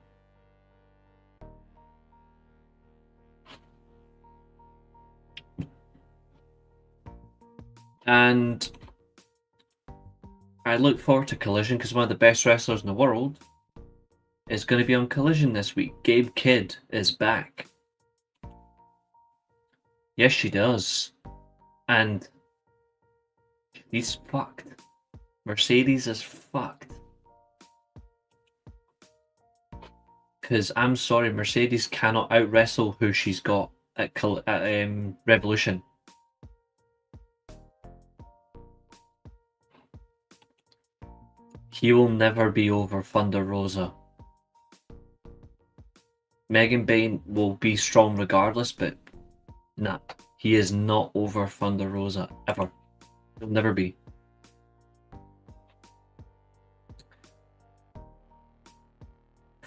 And I look forward to Collision because one of the best wrestlers in the world is going to be on Collision this week. Gabe Kidd is back. Yes, she does. And he's fucked. Mercedes is fucked. Because I'm sorry, Mercedes cannot out wrestle who she's got at Revolution. He will never be over Thunder Rosa. Megan Bayne will be strong regardless, but nah, he is not over Thunder Rosa ever. He'll never be.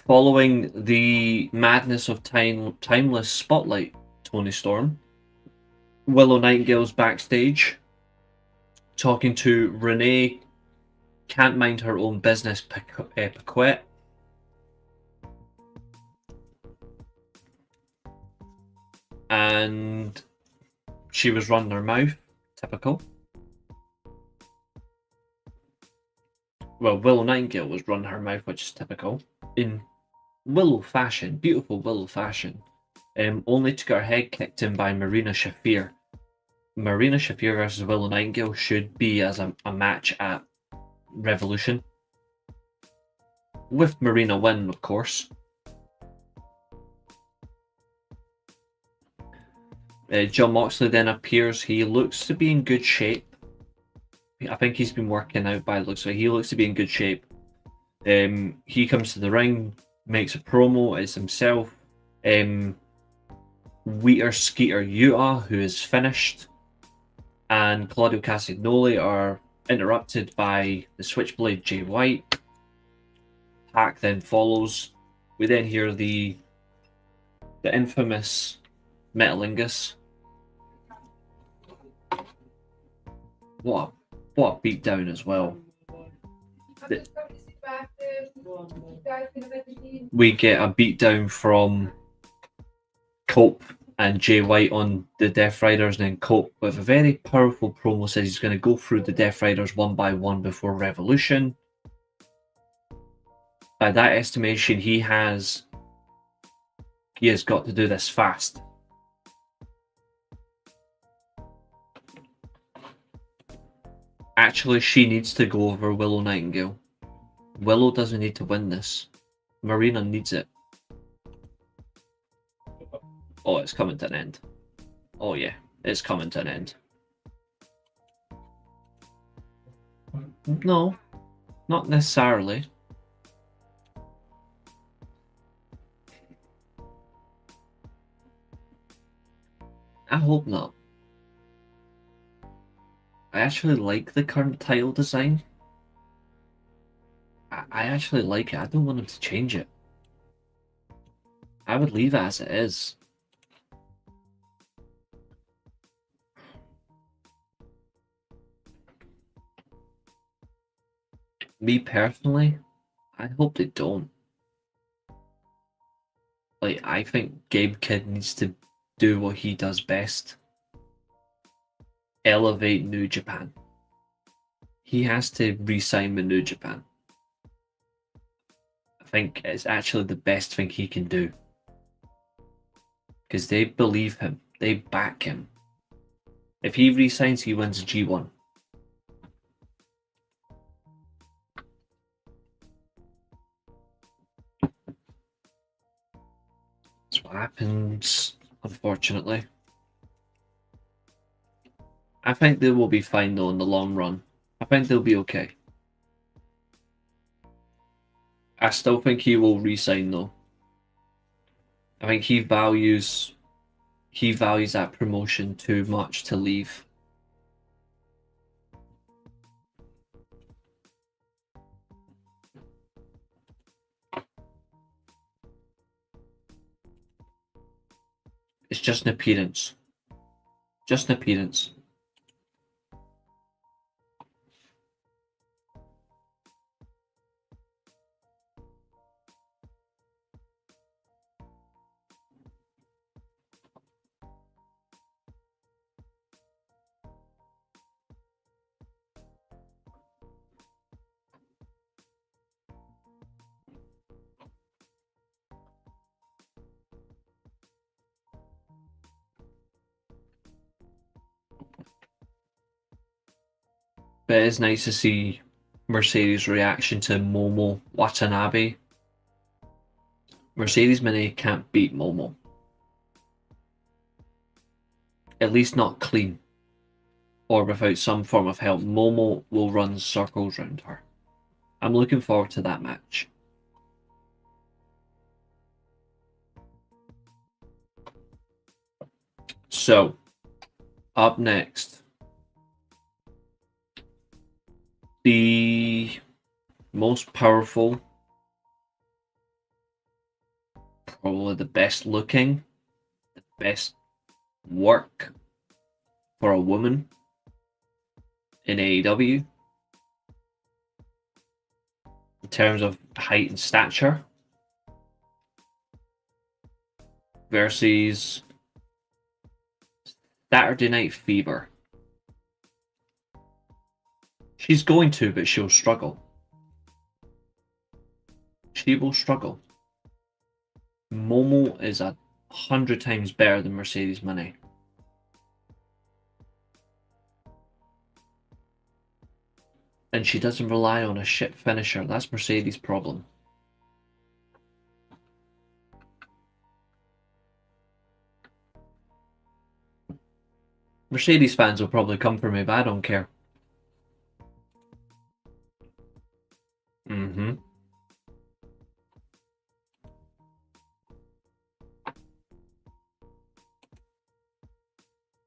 Following the madness of Timeless Spotlight, Tony Storm, Willow Nightingale's backstage, talking to Renee, can't mind her own business, Paquette. And she was running her mouth, typical. Well, Willow Nightingale was running her mouth, which is typical. In Willow fashion, beautiful Willow fashion. Only to get her head kicked in by Marina Shafir. Marina Shafir versus Willow Nightingale should be as a match at Revolution. With Marina winning, of course. John Moxley then appears. He looks to be in good shape. I think he's been working out by the looks of it. He looks to be in good shape. He comes to the ring, makes a promo as himself. Wheater Skeeter Utah, who is finished, and Claudio Castagnoli are interrupted by the Switchblade Jay White. Pac then follows. We then hear the infamous Metalingus. What a beatdown as well. We get a beatdown from Cope and Jay White on the Death Riders, and then Cope with a very powerful promo says he's going to go through the Death Riders one by one before Revolution. By that estimation, he has got to do this fast. Actually, she needs to go over Willow Nightingale. Willow doesn't need to win this. Marina needs it. Oh, it's coming to an end. Oh yeah, it's coming to an end. No, not necessarily. I hope not. I actually like the current title design. I actually like it. I don't want them to change it. I would leave it as it is. Me personally, I hope they don't. Like, I think Gabe Kidd needs to do what he does best. elevate New Japan. He has to re-sign with New Japan. I think it's actually the best thing he can do. Because they believe him. They back him. If he re-signs, he wins a G1. That's what happens, unfortunately. I think they will be fine though in the long run. I think they'll be okay. I still think he will re-sign though. I think he values that promotion too much to leave. It's just an appearance. Just an appearance. But it is nice to see Mercedes' reaction to Momo Watanabe. Mercedes Moné can't beat Momo. At least not clean. Or without some form of help. Momo will run circles around her. I'm looking forward to that match. So, up next, the most powerful, probably the best looking, the best work for a woman in AEW in terms of height and stature versus Saturday Night Fever. She's going to, but she'll struggle. She will struggle. Momo is 100 times better than Mercedes Moné. And she doesn't rely on a shit finisher. That's Mercedes' problem. Mercedes fans will probably come for me, but I don't care.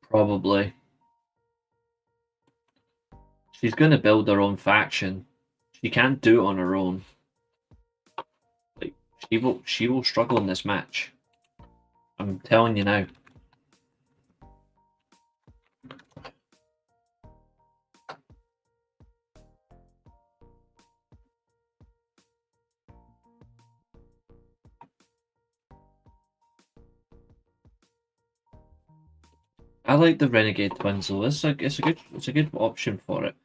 Probably. She's going to build her own faction. She can't do it on her own. Like she will struggle in this match. I'm telling you now. I like the Renegade Twins though. It's a good option for it.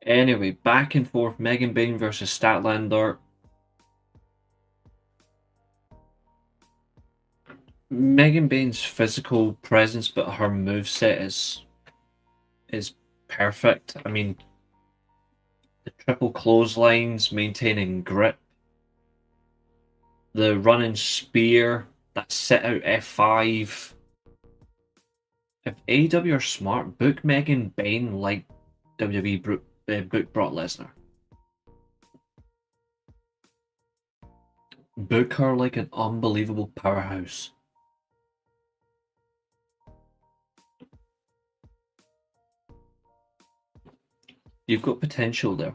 Anyway, back and forth, Megan Bayne versus Statlander. Megan Bayne's physical presence, but her moveset is perfect. I mean, the triple clotheslines, maintaining grip, the running spear, that sit out F5. If AEW are smart, book Megan Bayne like WWE book Brock Lesnar. Book her like an unbelievable powerhouse. You've got potential there.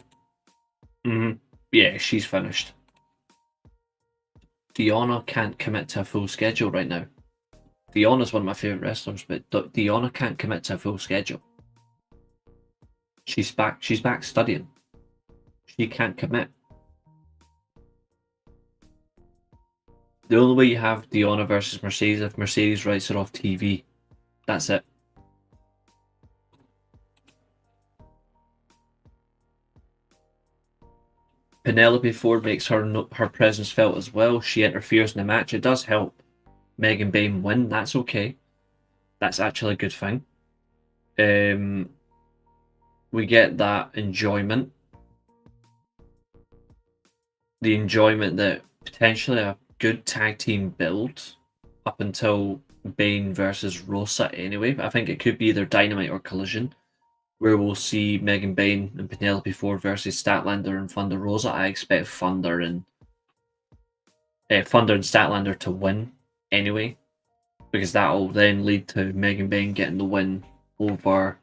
Yeah, she's finished. Deonna can't commit to a full schedule right now. Deonna's one of my favourite wrestlers, but Deonna can't commit to a full schedule. She's back studying. She can't commit. The only way you have Deonna versus Mercedes if Mercedes writes her off TV. That's it. Penelope Ford makes her presence felt as well. She interferes in the match. It does help Megan Bayne win. That's okay. That's actually a good thing. We get that enjoyment. The enjoyment that potentially a good tag team build up until Bayne versus Rosa anyway. I think it could be either Dynamite or Collision, where we'll see Megan Bayne and Penelope Ford versus Statlander and Thunder Rosa. I expect Thunder and Statlander to win anyway, because that will then lead to Megan Bayne getting the win over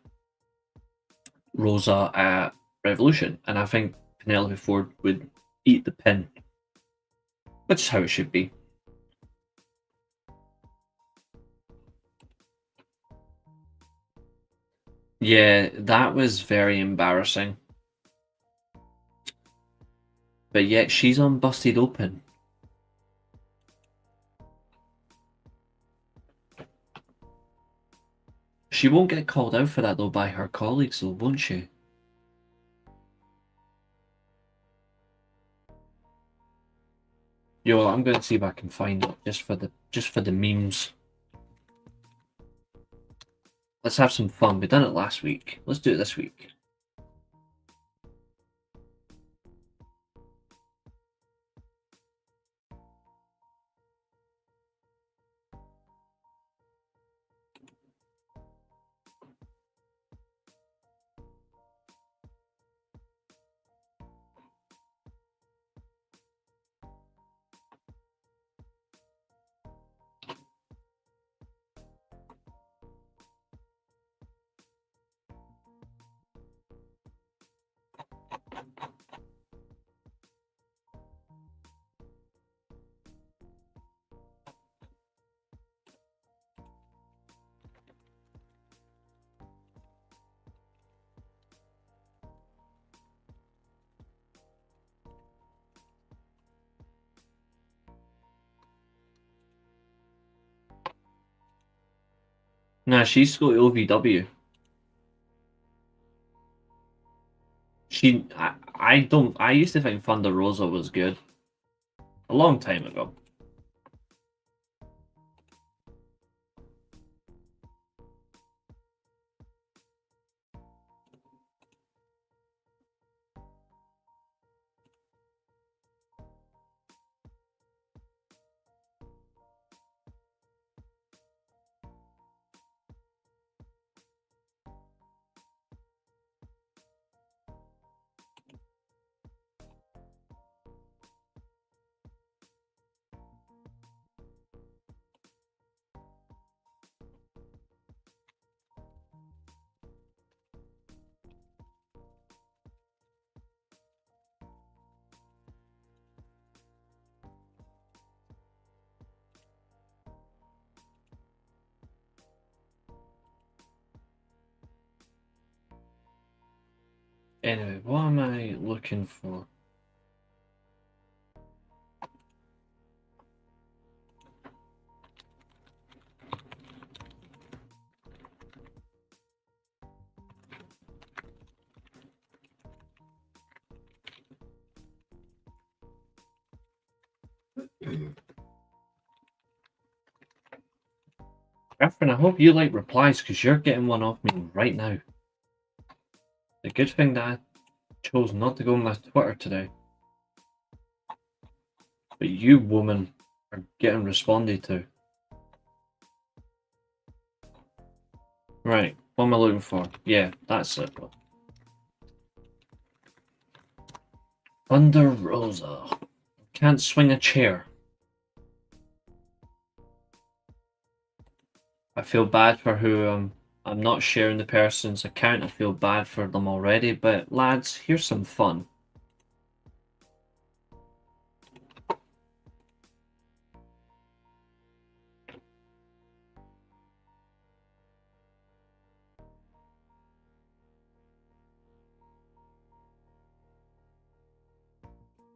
Rosa at Revolution, and I think Penelope Ford would eat the pin, which is how it should be. Yeah, that was very embarrassing. But yet she's on Busted Open. She won't get called out for that though by her colleagues though, won't she? Yo, I'm gonna see if I can find it just for the memes. Let's have some fun. We done it last week. Let's do it this week. Nah, she's got OVW. I used to think Thunder Rosa was good. A long time ago. Anyway, what am I looking for? Catherine, I hope you like replies because you're getting one off me right now. The good thing that I chose not to go on my Twitter today. But you, woman, are getting responded to. Right, what am I looking for? Yeah, that's it. Thunder Rosa. Can't swing a chair. I feel bad for who I'm not sharing the person's account. I feel bad for them already, but lads, here's some fun.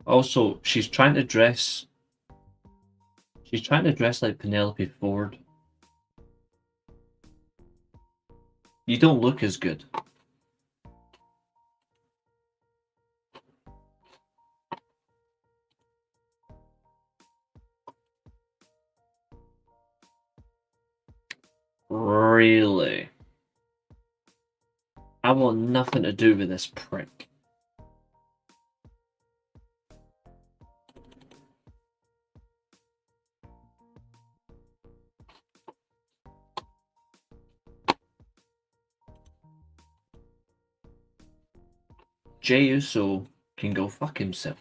Also, she's trying to dress like Penelope Ford. You don't look as good. I want nothing to do with this prick. Jey Uso can go fuck himself.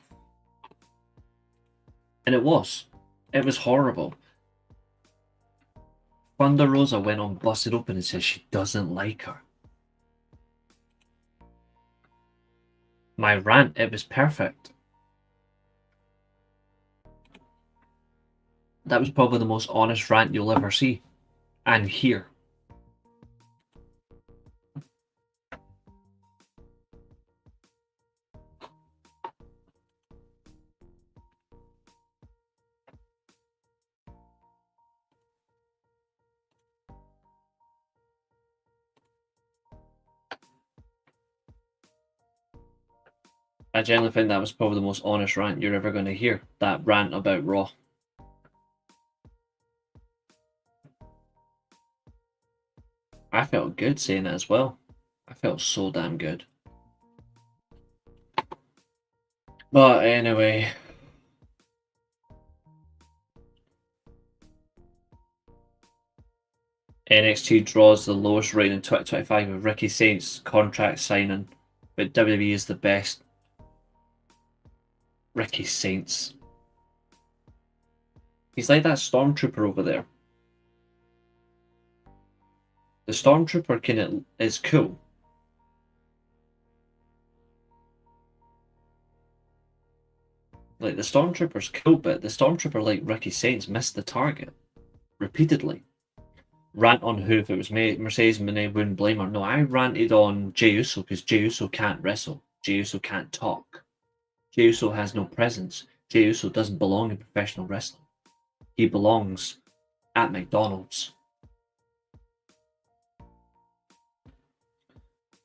And it was. It was horrible. Thunder Rosa went on Busted Open and said she doesn't like her. My rant, it was perfect. That was probably the most honest rant you'll ever see and hear. I genuinely think that was probably the most honest rant you're ever going to hear. That rant about Raw. I felt good saying it as well. I felt so damn good. But anyway. NXT draws the lowest rating in 2025 with Ricky Saints contract signing. But WWE is the best. Ricky Saints. He's like that Stormtrooper over there. The Stormtrooper is cool. Like, the Stormtrooper's cool, but the Stormtrooper, like Ricky Saints, missed the target repeatedly. Rant on who, if it was Mercedes Moné, wouldn't blame her. No, I ranted on Jey Uso because Jey Uso can't wrestle. Jey Uso can't talk. Jey Uso has no presence. Jey Uso doesn't belong in professional wrestling. He belongs at McDonald's.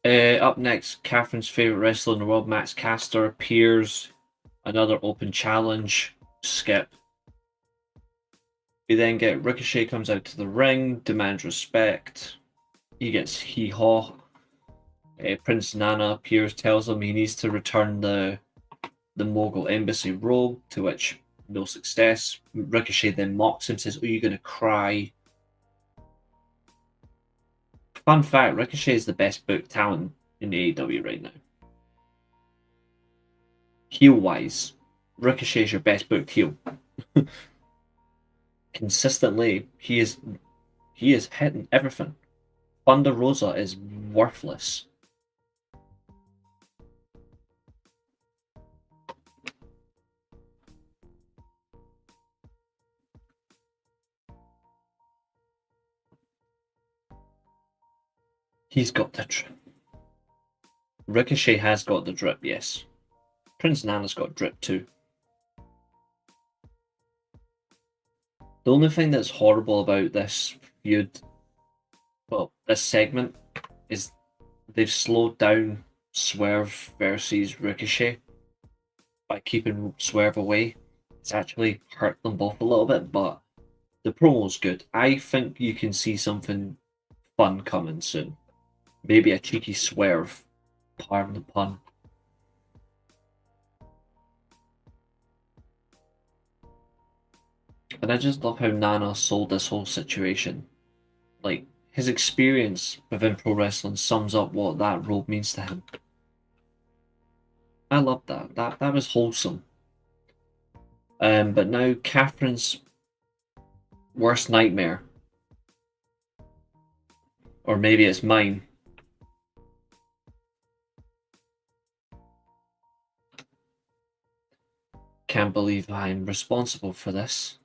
Up next, Catherine's favourite wrestler in the world, Max Caster, appears. Another open challenge. Skip. We then get Ricochet comes out to the ring, demands respect. He gets hee-haw. Prince Nana appears, tells him he needs to return the Mogul Embassy robe, to which no success. Ricochet then mocks him, says, "Are you going to cry?" Fun fact, Ricochet is the best booked talent in the AEW right now. Heel-wise, Ricochet is your best booked heel. Consistently, he is hitting everything. Thunder Rosa is worthless. He's got the drip. Ricochet has got the drip, yes. Prince Nana's got drip too. The only thing that's horrible about this feud, well, this segment, is they've slowed down Swerve versus Ricochet by keeping Swerve away. It's actually hurt them both a little bit, but the promo's good. I think you can see something fun coming soon. Maybe a cheeky swerve. Pardon the pun. And I just love how Nana sold this whole situation. Like, his experience within pro wrestling sums up what that robe means to him. I love that. That was wholesome. But now Catherine's worst nightmare. Or maybe it's mine. Can't believe I'm responsible for this.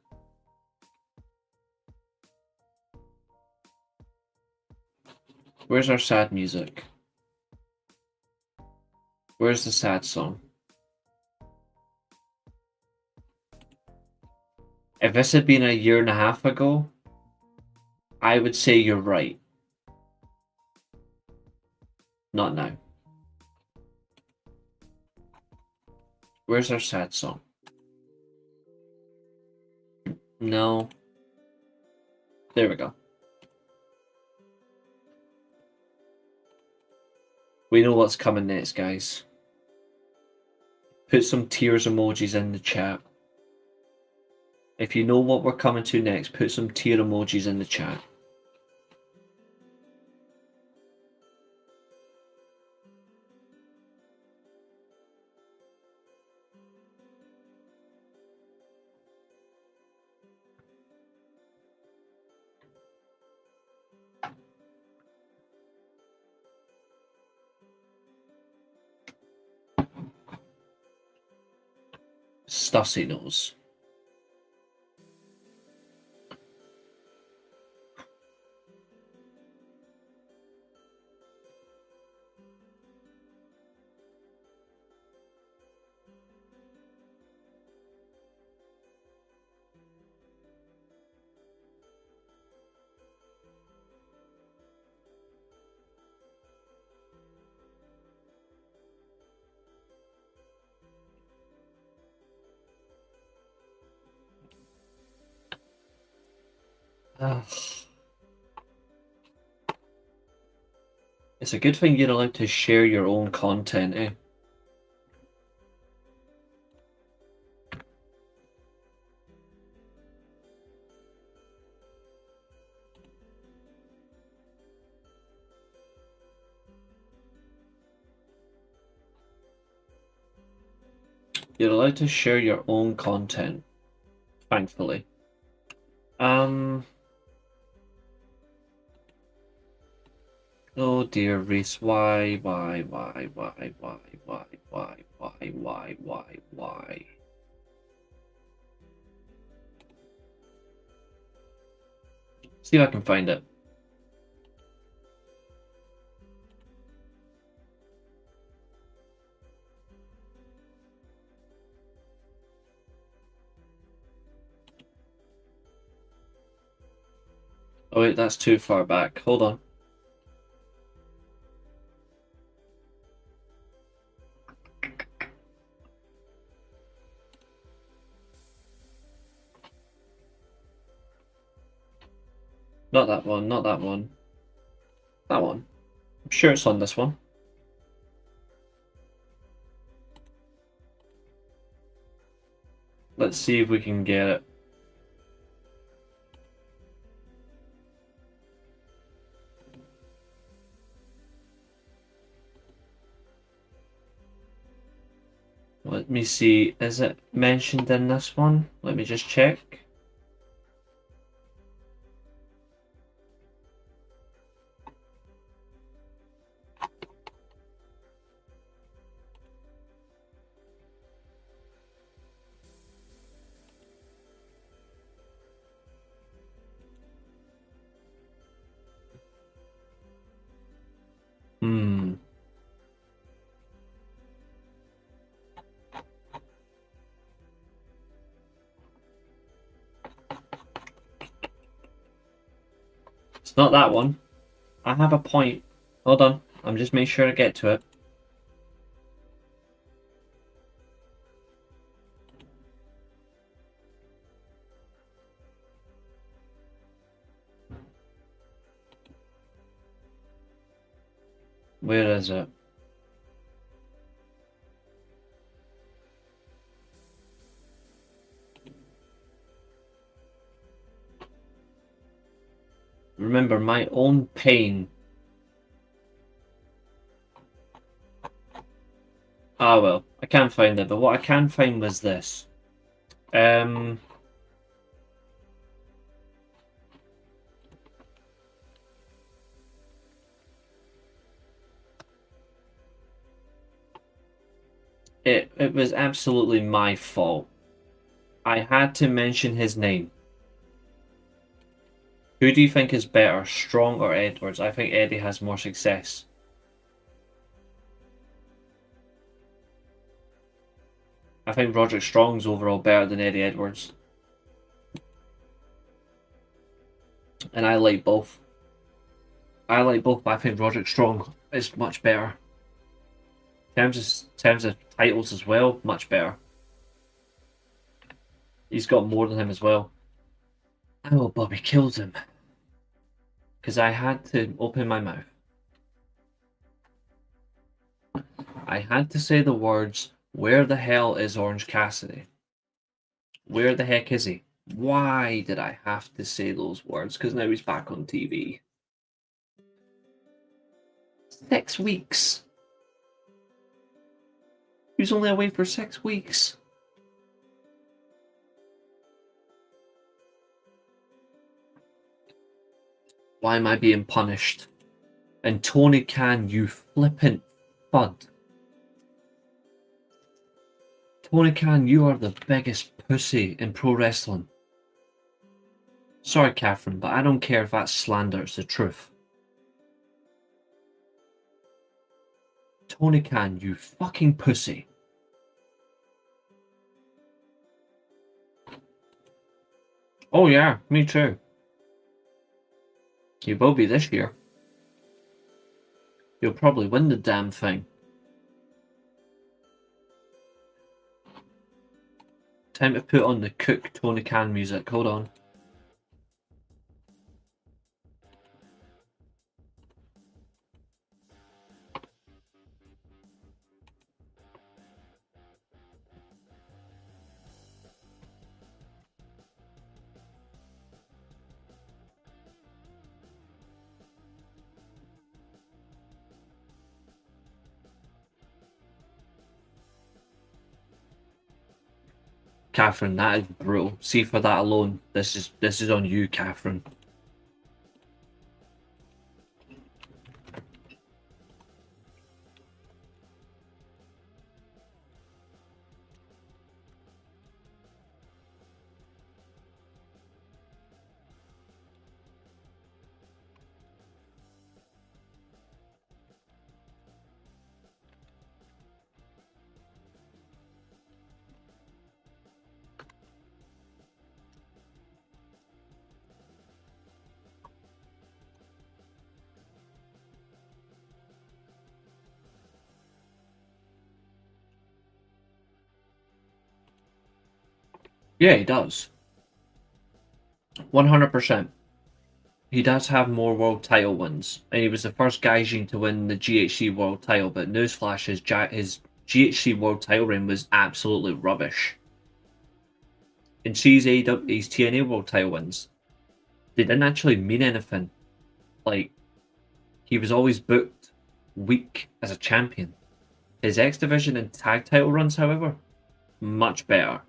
Where's our sad music? Where's the sad song? If this had been a year and a half ago, I would say you're right. Not now. Where's our sad song? No. There we go. We know what's coming next, guys. Put some tears emojis in the chat. If you know what we're coming to next, put some tear emojis in the chat. Stussy knows. It's a good thing you're allowed to share your own content, eh? You're allowed to share your own content, thankfully. Oh dear, Reece, why? See if I can find it. Oh wait, that's too far back. Hold on. Not that one, not that one. That one. I'm sure it's on this one. Let's see if we can get it. Let me see. Is it mentioned in this one? Let me just check. It's not that one. I have a point. Hold on. I'm just making sure I get to it. Where is it? Remember, my own pain. Ah, well, I can't find it, but what I can find was this. It was absolutely my fault. I had to mention his name. Who do you think is better, Strong or Edwards? I think Eddie has more success. I think Roderick Strong's overall better than Eddie Edwards. And I like both. I like both, but I think Roderick Strong is much better. In terms of titles as well, much better. He's got more than him as well. Oh, Bobby killed him. Because I had to open my mouth. I had to say the words, where the hell is Orange Cassidy? Where the heck is he? Why did I have to say those words? Because now he's back on TV. 6 weeks. He was only away for 6 weeks. Why am I being punished? And Tony Khan, you flippant fud. Tony Khan, you are the biggest pussy in pro wrestling. Sorry, Catherine, but I don't care if that's slander, it's the truth. Tony Khan, you fucking pussy. Oh yeah, me too. You will be this year. You'll probably win the damn thing. Time to put on the Cook Tony Khan music. Hold on. Catherine, that is brutal. See, for that alone, this is on you, Catherine. Yeah, he does. 100%. He does have more world title wins, and he was the first Gaijin to win the GHC world title. But newsflash, his GHC world title reign was absolutely rubbish. And his TNA world title wins, they didn't actually mean anything. Like, he was always booked weak as a champion. His X Division and tag title runs, however, much better.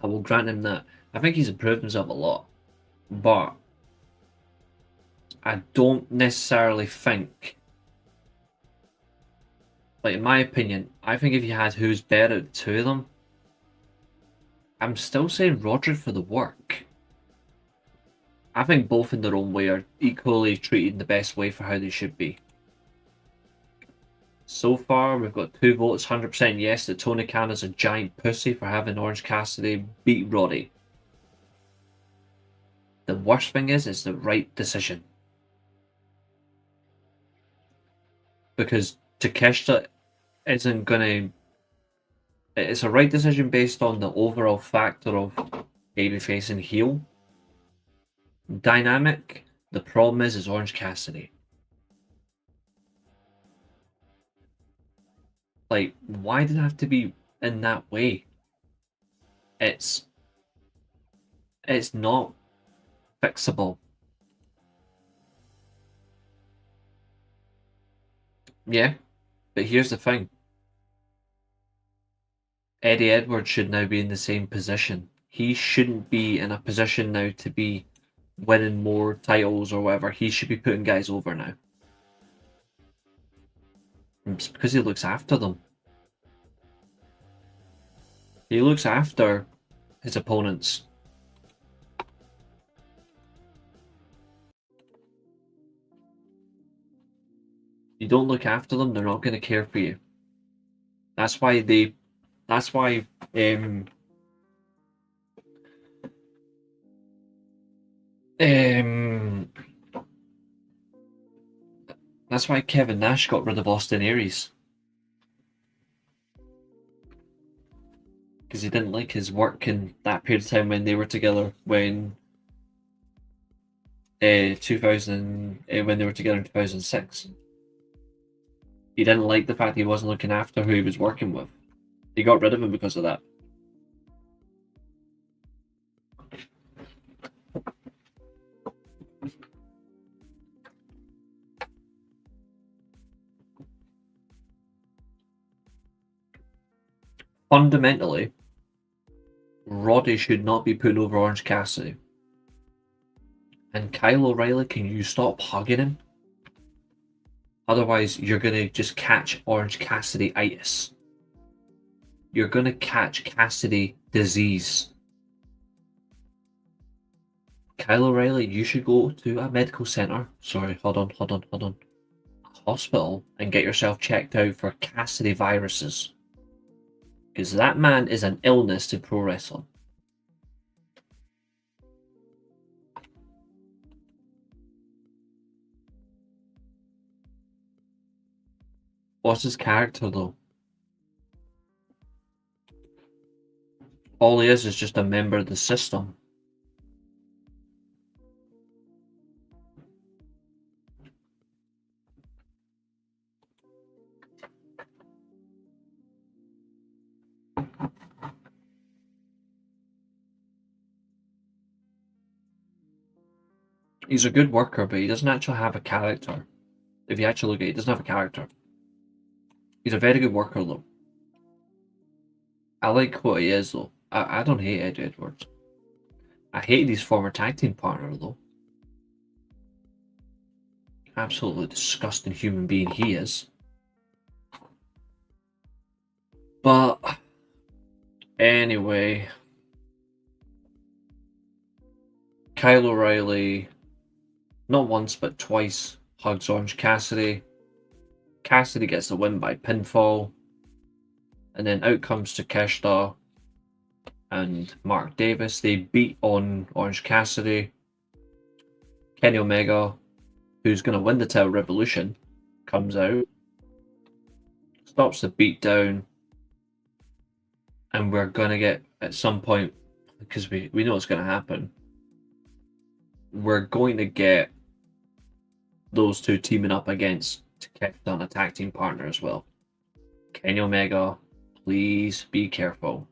I will grant him that. I think he's improved himself a lot. But I don't necessarily think, like, in my opinion, I think if you had who's better at the two of them, I'm still saying Roderick for the work. I think both in their own way are equally treated in the best way for how they should be. So far, we've got 2 votes, 100% yes, that Tony Khan is a giant pussy for having Orange Cassidy beat Roddy. The worst thing is, it's the right decision. Because Takeshita isn't going to... It's a right decision based on the overall factor of babyface and heel dynamic. The problem is Orange Cassidy. Like, why did it have to be in that way? It's not fixable. Yeah, but here's the thing. Eddie Edwards should now be in the same position. He shouldn't be in a position now to be winning more titles or whatever. He should be putting guys over now. It's because he looks after them. He looks after his opponents. You don't look after them, they're not going to care for you. That's why that's why Kevin Nash got rid of Austin Aries. Because he didn't like his work in that period of time when they were together, when when they were together in 2006. He didn't like the fact he wasn't looking after who he was working with. He got rid of him because of that. Fundamentally, Roddy should not be putting over Orange Cassidy. And Kyle O'Reilly, can you stop hugging him? Otherwise, you're going to just catch Orange Cassidy-itis. You're going to catch Cassidy disease. Kyle O'Reilly, you should go to a medical center. Sorry, hold on. A hospital and get yourself checked out for Cassidy viruses. Because that man is an illness to pro wrestling. What's his character though? All he is just a member of the system. He's a good worker, but he doesn't actually have a character. If you actually look at it, he doesn't have a character. He's a very good worker though. I like what he is though. I don't hate Eddie Edwards. I hate his former tag team partner though. Absolutely disgusting human being he is. But anyway, Kyle O'Reilly, not once but twice, hugs Orange Cassidy. Cassidy gets the win by pinfall. And then out comes Takeshita and Mark Davis. They beat on Orange Cassidy. Kenny Omega, who's going to win the title Revolution, comes out. Stops the beatdown. And we're going to get, at some point, because we know what's going to happen, we're going to get those two teaming up against Takeshita on a tag team partner as well. Kenny Omega, please be careful.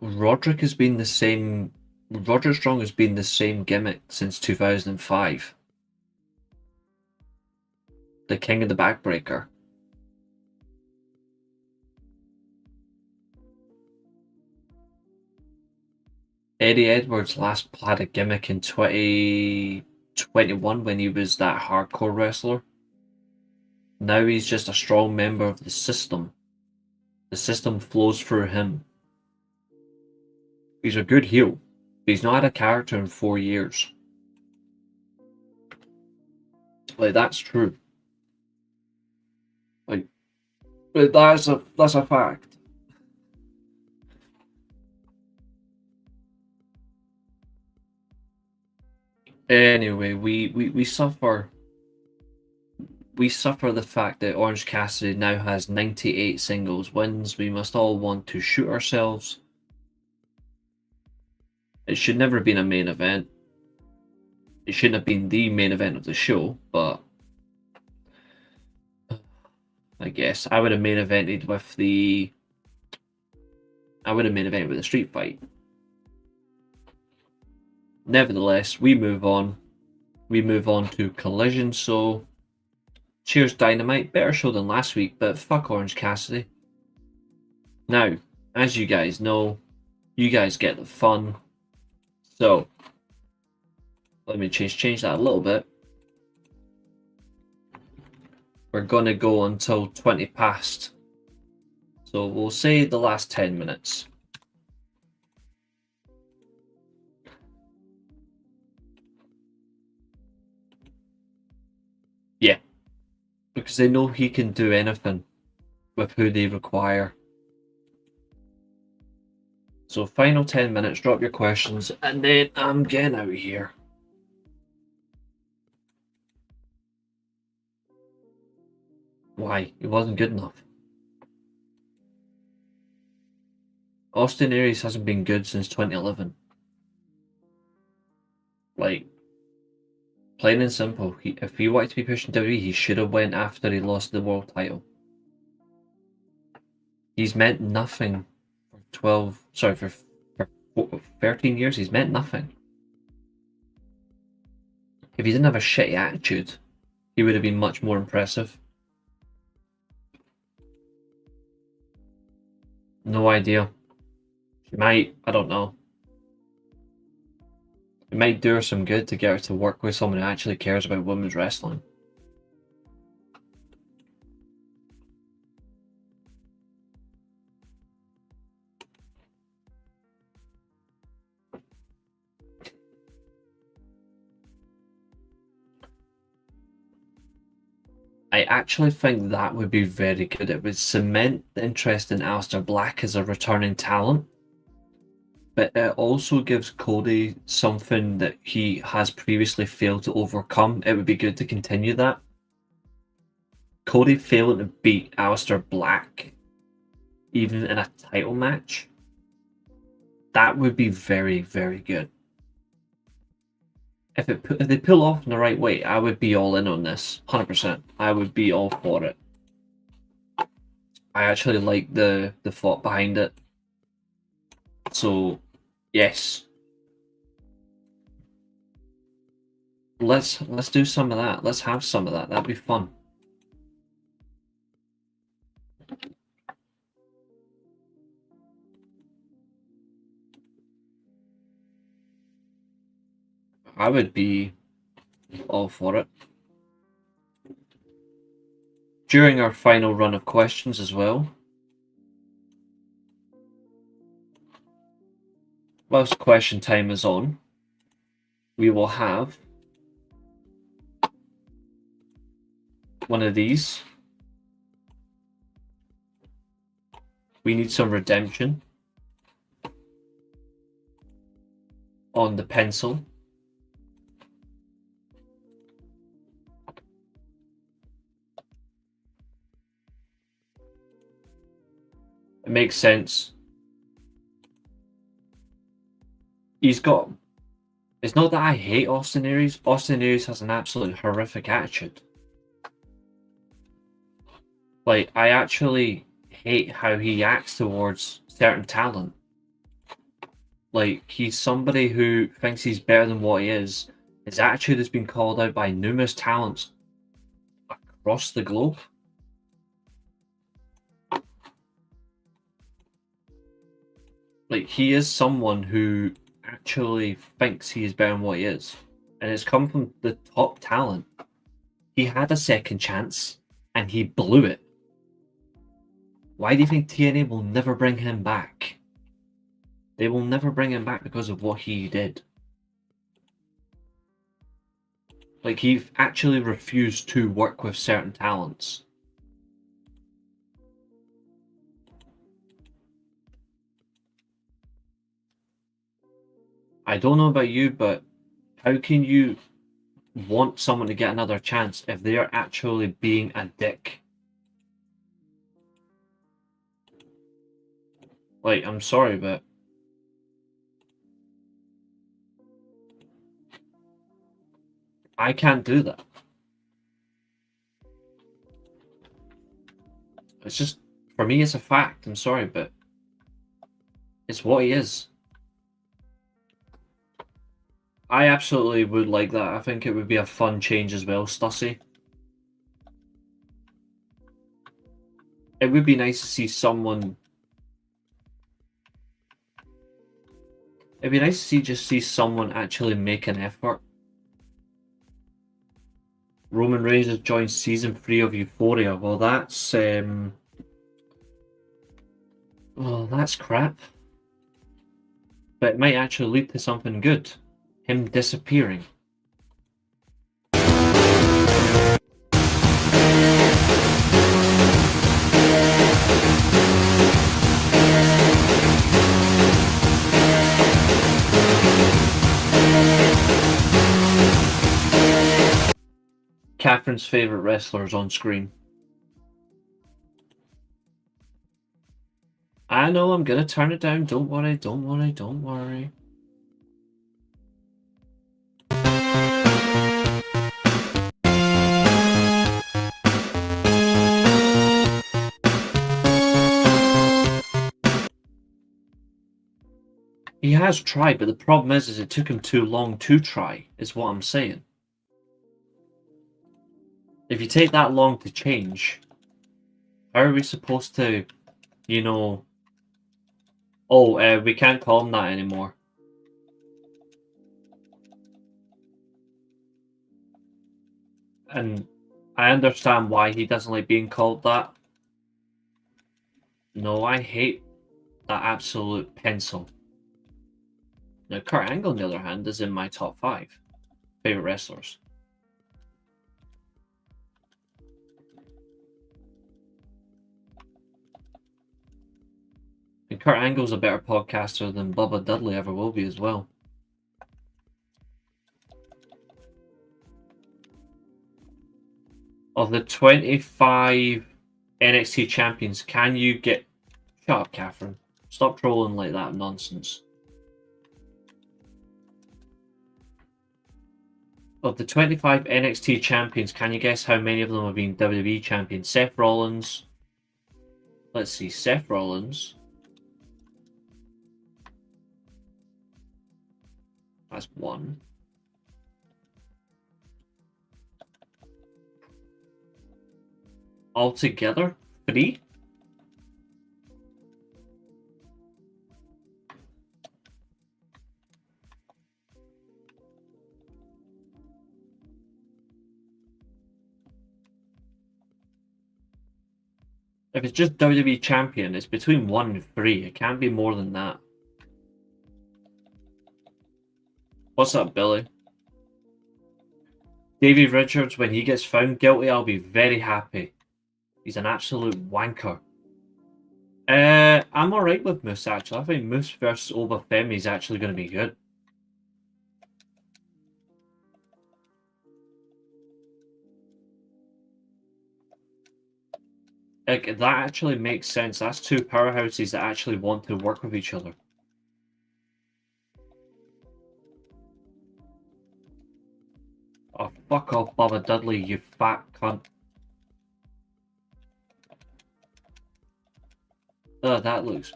Roderick Strong has been the same gimmick since 2005. The King of the Backbreaker. Eddie Edwards last had a gimmick in 2021 when he was that hardcore wrestler. Now he's just a strong member of the system. The system flows through him. He's a good heel, but he's not had a character in 4 years. Like, that's true. Like, that's a fact. Anyway, we suffer the fact that Orange Cassidy now has 98 singles wins. We must all want to shoot ourselves. It should never have been a main event. It shouldn't have been the main event of the show, but I guess I would have main evented with the street fight. Nevertheless, we move on. We move on to Collision. So, cheers Dynamite. Better show than last week, but fuck Orange Cassidy. Now, as you guys know, you guys get the fun. So, let me change that a little bit. We're going to go until 20 past. So, we'll say the last 10 minutes. Yeah, because they know he can do anything with who they require. So final 10 minutes, drop your questions, and then I'm getting out of here. Why? It wasn't good enough. Austin Aries hasn't been good since 2011. Like, plain and simple, if he wanted to be pushing WWE, he should have went after he lost the world title. He's meant nothing for 13 years. He's meant nothing. If he didn't have a shitty attitude, he would have been much more impressive. No idea. She might, I don't know. It might do her some good to get her to work with someone who actually cares about women's wrestling. I actually think that would be very good. It would cement the interest in Aleister Black as a returning talent, but it also gives Cody something that he has previously failed to overcome. It would be good to continue that. Cody failing to beat Aleister Black, even in a title match, that would be very, very good. If they pull off in the right way, I would be all in on this, 100%. I would be all for it. I actually like the thought behind it. So, yes. Let's do some of that. Let's have some of that. That'd be fun. I would be all for it. During our final run of questions as well, whilst question time is on, we will have one of these. We need some redemption on the pencil. It makes sense. He's got... It's not that I hate Austin Aries. Austin Aries has an absolutely horrific attitude. Like, I actually hate how he acts towards certain talent. Like, he's somebody who thinks he's better than what he is. His attitude has been called out by numerous talents across the globe. Like, he is someone who actually thinks he is better than what he is. And it's come from the top talent. He had a second chance, and he blew it. Why do you think TNA will never bring him back? They will never bring him back because of what he did. Like, he actually refused to work with certain talents. I don't know about you, but how can you want someone to get another chance if they are actually being a dick? Like, I'm sorry, but I can't do that. It's just, for me, it's a fact. I'm sorry, but it's what he is. I absolutely would like that. I think it would be a fun change as well, Stussy. It would be nice to see someone... It'd be nice to see someone actually make an effort. Roman Reigns has joined season 3 of Euphoria. Well, that's... Well, that's crap. But it might actually lead to something good. Him disappearing. Catherine's favourite wrestler is on screen. I know I'm gonna turn it down. Don't worry, don't worry, don't worry. He has tried, but the problem is it took him too long to try, is what I'm saying. If you take that long to change, how are we supposed to, you know... Oh, we can't call him that anymore. And I understand why he doesn't like being called that. No, I hate that absolute pencil. Now, Kurt Angle, on the other hand, is in my top 5 favorite wrestlers. And Kurt Angle's a better podcaster than Bubba Dudley ever will be as well. Of the 25 NXT champions, can you get... Shut up, Catherine. Stop trolling like that nonsense. Of the 25 NXT champions, can you guess how many of them have been WWE champions? Seth Rollins. Let's see, Seth Rollins. That's 1. Altogether, 3? If it's just WWE champion, it's between 1 and 3. It can't be more than that. What's up, Billy? Davey Richards, when he gets found guilty, I'll be very happy. He's an absolute wanker. I'm alright with Moose, actually. I think Moose versus Obafemi is actually going to be good. Like, that actually makes sense. That's 2 powerhouses that actually want to work with each other. Oh, fuck off, Bubba Dudley, you fat cunt. That looks...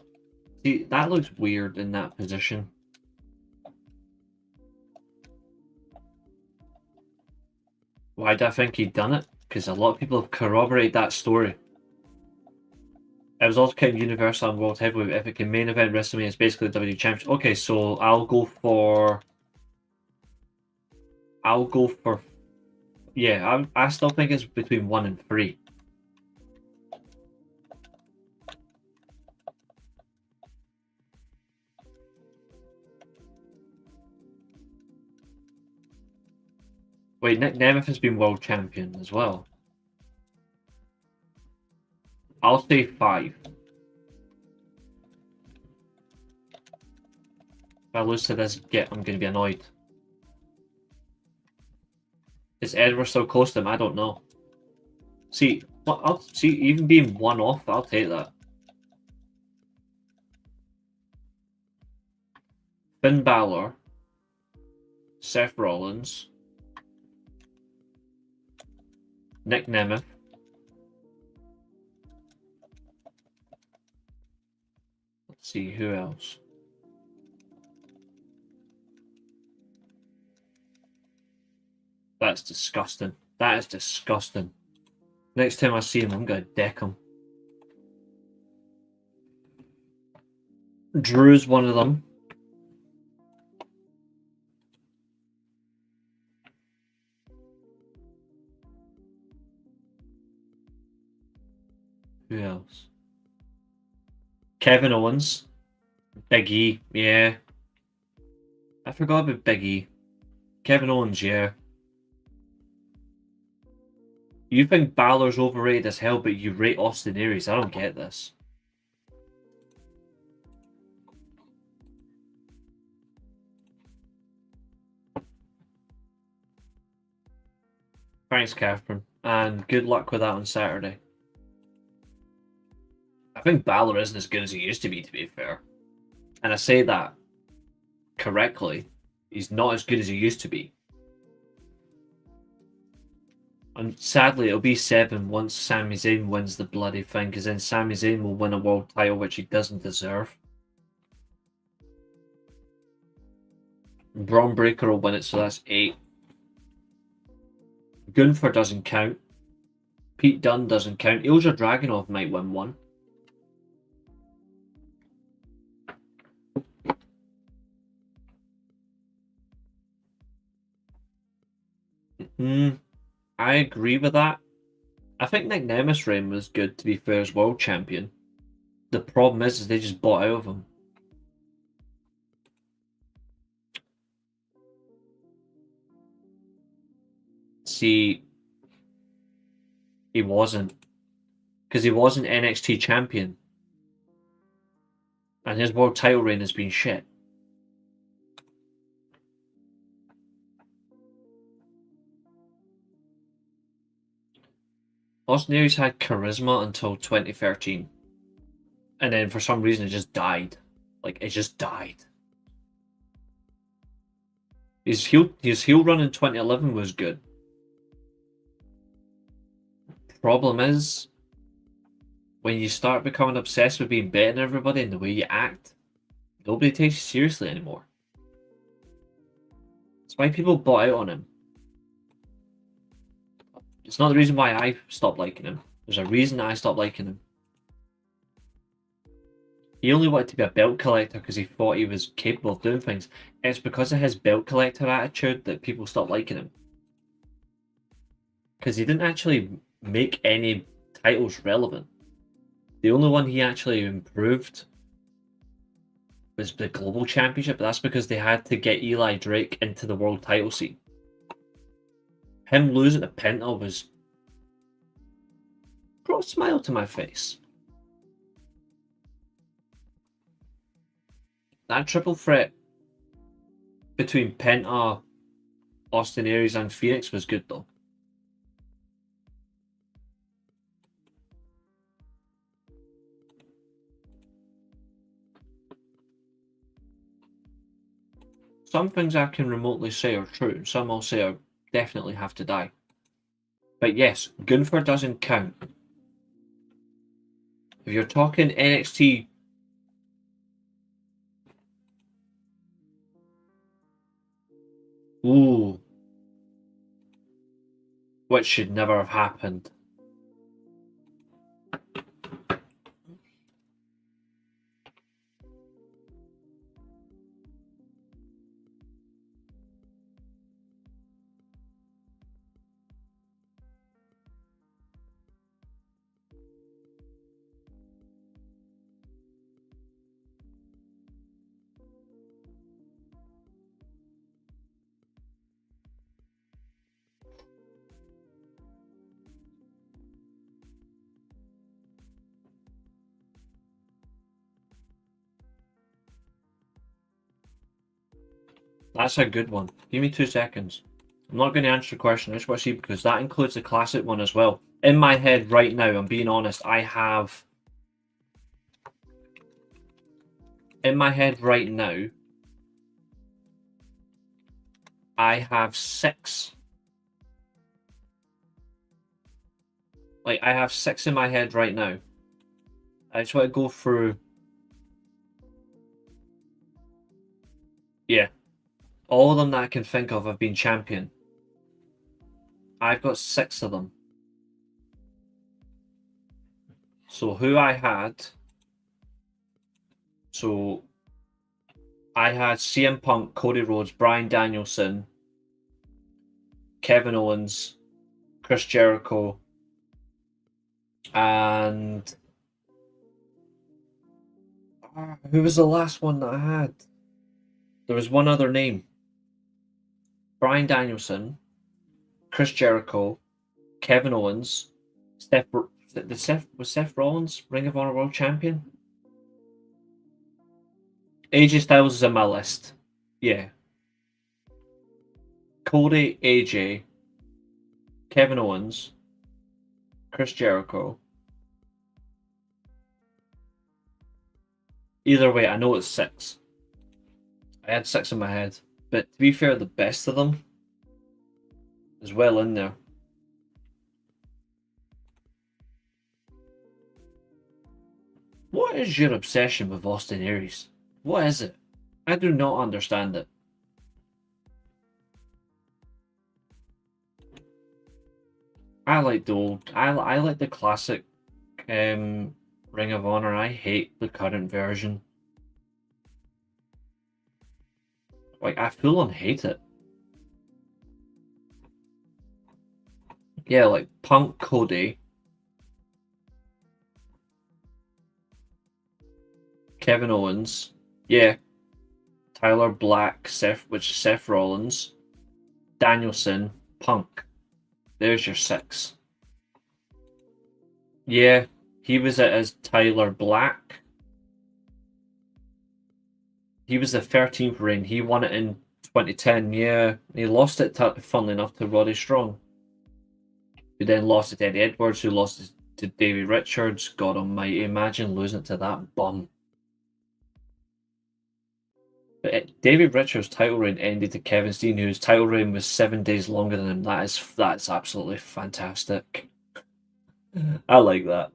See, that looks weird in that position. Why do I think he'd done it? Because a lot of people have corroborated that story. It was also kind of Universal and World Heavyweight. If it can main event WrestleMania, it's basically the WWE Championship. Okay, so I'll go for... Yeah, I still think it's between 1 and 3. Wait, Nick Nemeth has been world champion as well. I'll say 5. If I lose to this, I'm going to be annoyed. Is Edward still close to him? I don't know. See, I'll see. Even being 1 off, I'll take that. Finn Balor, Seth Rollins, Nick Nemeth, let's see who else. That's disgusting. That is disgusting. Next time I see him, I'm gonna deck him. Drew's one of them. Who else? Kevin Owens. Big E, yeah. I forgot about Big E. Kevin Owens, yeah. You think Balor's overrated as hell, but you rate Austin Aries. I don't get this. Thanks, Catherine. And good luck with that on Saturday. think Balor isn't as good as he used to be fair. And I say that correctly. He's not as good as he used to be. And sadly, it'll be 7 once Sami Zayn wins the bloody thing, because then Sami Zayn will win a world title, which he doesn't deserve. Braun Breaker will win it, so that's 8. Gunther doesn't count. Pete Dunne doesn't count. Ilja Dragunov might win one. I agree with that. I think Nick Nemeth's reign was good, to be fair, as world champion. The problem is they just bought out of him. See, he wasn't. Because he wasn't NXT champion. And his world title reign has been shit. Austin Aries had charisma until 2013. And then for some reason it just died. Like, it just died. His heel run in 2011 was good. Problem is, when you start becoming obsessed with being better than everybody and the way you act, nobody takes you seriously anymore. That's why people bought out on him. It's not the reason why I stopped liking him. There's a reason I stopped liking him. He only wanted to be a belt collector because he thought he was capable of doing things. It's because of his belt collector attitude that people stopped liking him. Because he didn't actually make any titles relevant. The only one he actually improved was the Global Championship, but that's because they had to get Eli Drake into the world title scene. Him losing to Penta was brought a smile to my face. That triple threat between Penta, Austin Aries, and Phoenix was good though. Some things I can remotely say are true, some I'll say are definitely have to die. But yes, Gunther doesn't count. If you're talking NXT, ooh, which should never have happened. That's a good one. Give me 2 seconds. I'm not going to answer the question. I just want to see, because that includes the classic one as well. In my head right now, I'm being honest, I have... In my head right now, I have 6. Like, I have 6 in my head right now. I just want to go through... Yeah. All of them that I can think of have been champion. I've got 6 of them. So who I had... So I had CM Punk, Cody Rhodes, Bryan Danielson, Kevin Owens, Chris Jericho, and who was the last one that I had? There was one other name. Bryan Danielson, Chris Jericho, Kevin Owens, was Seth Rollins Ring of Honor World Champion? AJ Styles is on my list. Yeah. Cody, AJ, Kevin Owens, Chris Jericho, Either way, I know it's 6. I had 6 in my head. But to be fair, the best of them is well in there. What is your obsession with Austin Aries? What is it? I do not understand it. I like the old. I like the classic Ring of Honor. I hate the current version. Like, I full on hate it. Yeah, like Punk, Cody, Kevin Owens, yeah, Tyler Black, Seth Rollins, Danielson, Punk. There's your 6. Yeah, he was it as Tyler Black. He was the 13th reign. He won it in 2010. Yeah, he lost it, funnily enough, to Roddy Strong, who then lost it to Eddie Edwards, who lost it to Davey Richards. God almighty, imagine losing it to that bum. But Davey Richards' title reign ended to Kevin Steen, whose title reign was 7 days longer than him. That's absolutely fantastic. I like that.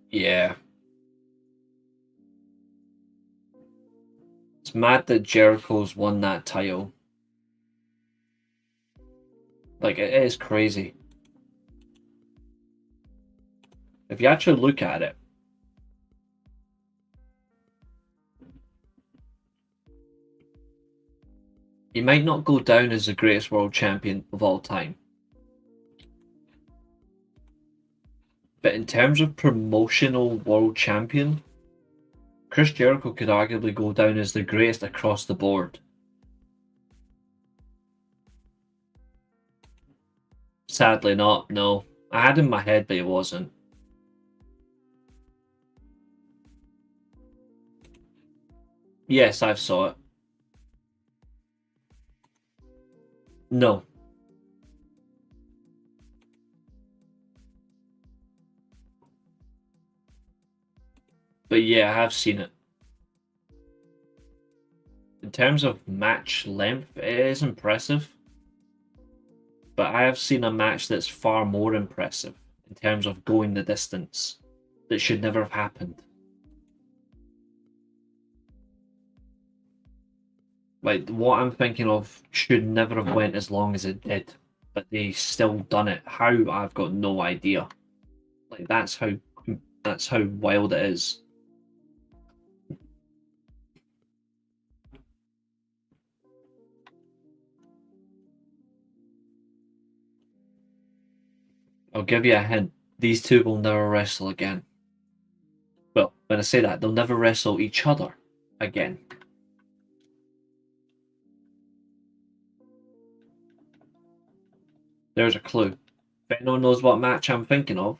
Yeah. It's mad that Jericho's won that title. Like, it is crazy. If you actually look at it, he might not go down as the greatest world champion of all time. But in terms of promotional world champion, Chris Jericho could arguably go down as the greatest across the board. Sadly not, no. I had in my head, but it wasn't. Yes, I've saw it. No. But yeah, I have seen it. In terms of match length, it is impressive. But I have seen a match that's far more impressive in terms of going the distance that should never have happened. Like, what I'm thinking of should never have went as long as it did, but they still done it. How, I've got no idea. Like, that's how wild it is. I'll give you a hint. These two will never wrestle again. Well, when I say that, they'll never wrestle each other again. There's a clue. If anyone knows what match I'm thinking of,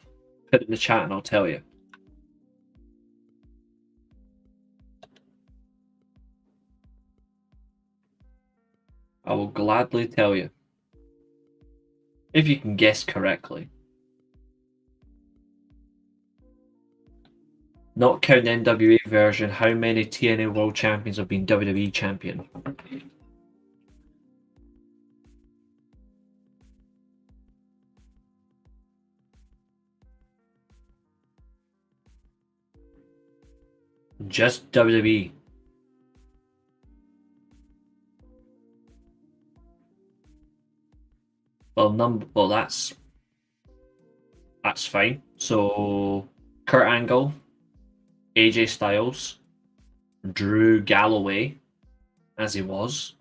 put it in the chat and I'll tell you. I will gladly tell you. If you can guess correctly. Not counting the NWA version, how many TNA World Champions have been WWE Champion? Just WWE. Well, that's fine. So, Kurt Angle, AJ Styles, Drew Galloway, as he was.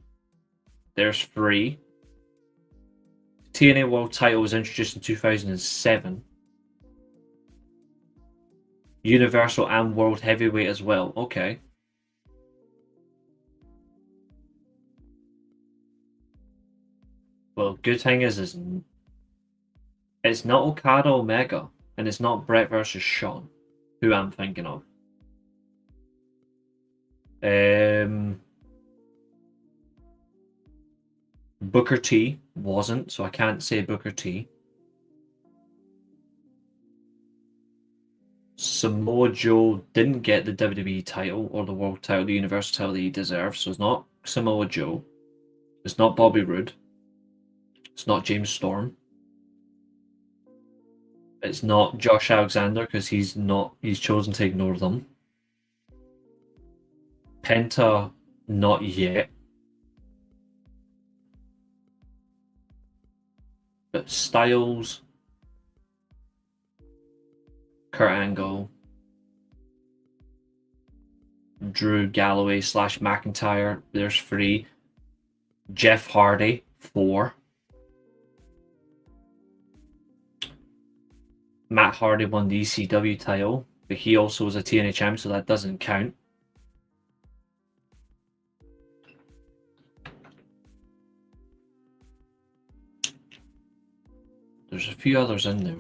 There's 3. TNA World Title was introduced in 2007. Universal and World Heavyweight as well. Okay. Well, good thing is it's not Okada Omega, and it's not Brett versus Shawn, who I'm thinking of. Booker T wasn't, so I can't say Booker T. Samoa Joe didn't get the WWE title or the world title, the universal title that he deserves, so it's not Samoa Joe. It's not Bobby Roode. It's not James Storm. It's not Josh Alexander because he's chosen to ignore them. Penta, not yet. But Styles, Kurt Angle, Drew Galloway / McIntyre, there's 3. Jeff Hardy, 4. Matt Hardy won the ECW title, but he also was a TNA champ, so that doesn't count. There's a few others in there.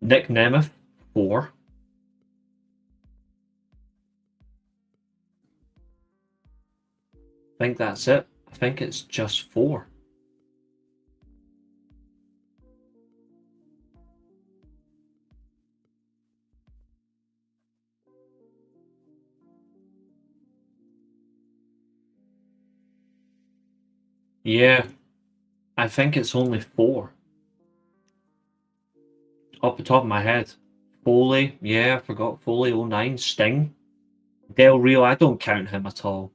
Nick Nemeth, 4. I think that's it. I think it's just 4. Yeah, I think it's only 4. Off the top of my head. Foley, yeah, I forgot Foley, 09. Sting. Del Rio, I don't count him at all.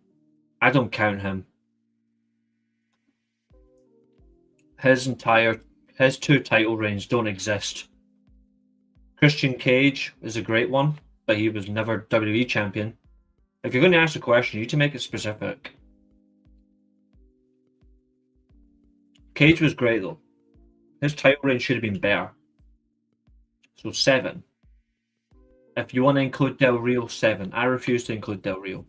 I don't count him. His 2 title reigns don't exist. Christian Cage is a great one, but he was never WWE champion. If you're going to ask a question, you need to make it specific. Cage was great though. His title reign should have been better. So 7. If you want to include Del Rio, 7. I refuse to include Del Rio.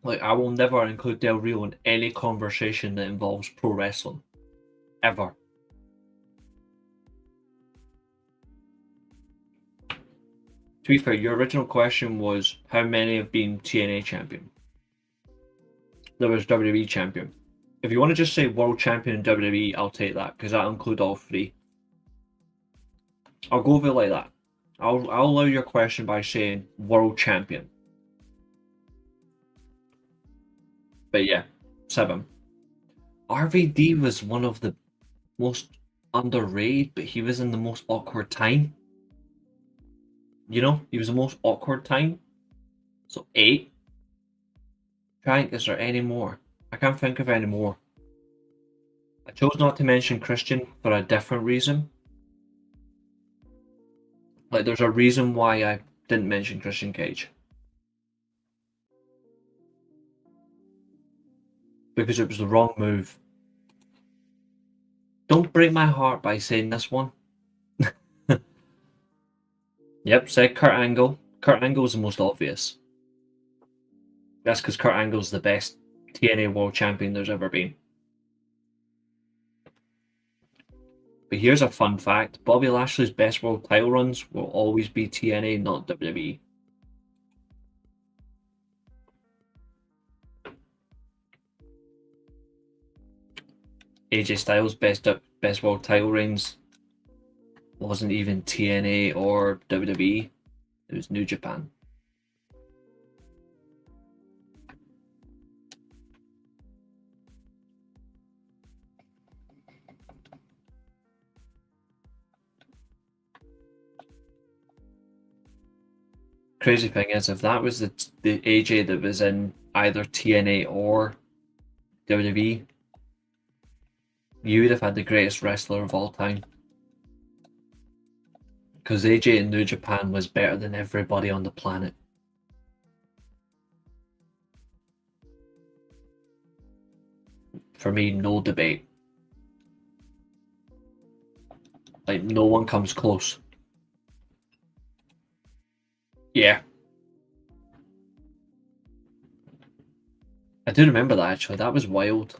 Like, I will never include Del Rio in any conversation that involves pro wrestling. Ever. To be fair, your original question was how many have been TNA champion? There was WWE champion. If you want to just say world champion in WWE, I'll take that because that'll include all 3. I'll go with it like that. I'll allow your question by saying world champion. But yeah, 7. RVD was one of the most underrated, but he was in the most awkward time. You know, he was the most awkward time. So 8. Frank, is there any more? I can't think of any more. I chose not to mention Christian for a different reason. Like, there's a reason why I didn't mention Christian Cage. Because it was the wrong move. Don't break my heart by saying this one. Yep, said Kurt Angle. Kurt Angle was the most obvious. That's because Kurt Angle's the best TNA World Champion there's ever been. But here's a fun fact. Bobby Lashley's best world title runs will always be TNA, not WWE. AJ Styles' best world title reigns wasn't even TNA or WWE. It was New Japan. Crazy thing is, if that was the AJ that was in either TNA or WWE, you would have had the greatest wrestler of all time. Because AJ in New Japan was better than everybody on the planet. For me, no debate. Like, no one comes close. Yeah. I do remember that actually. That was wild.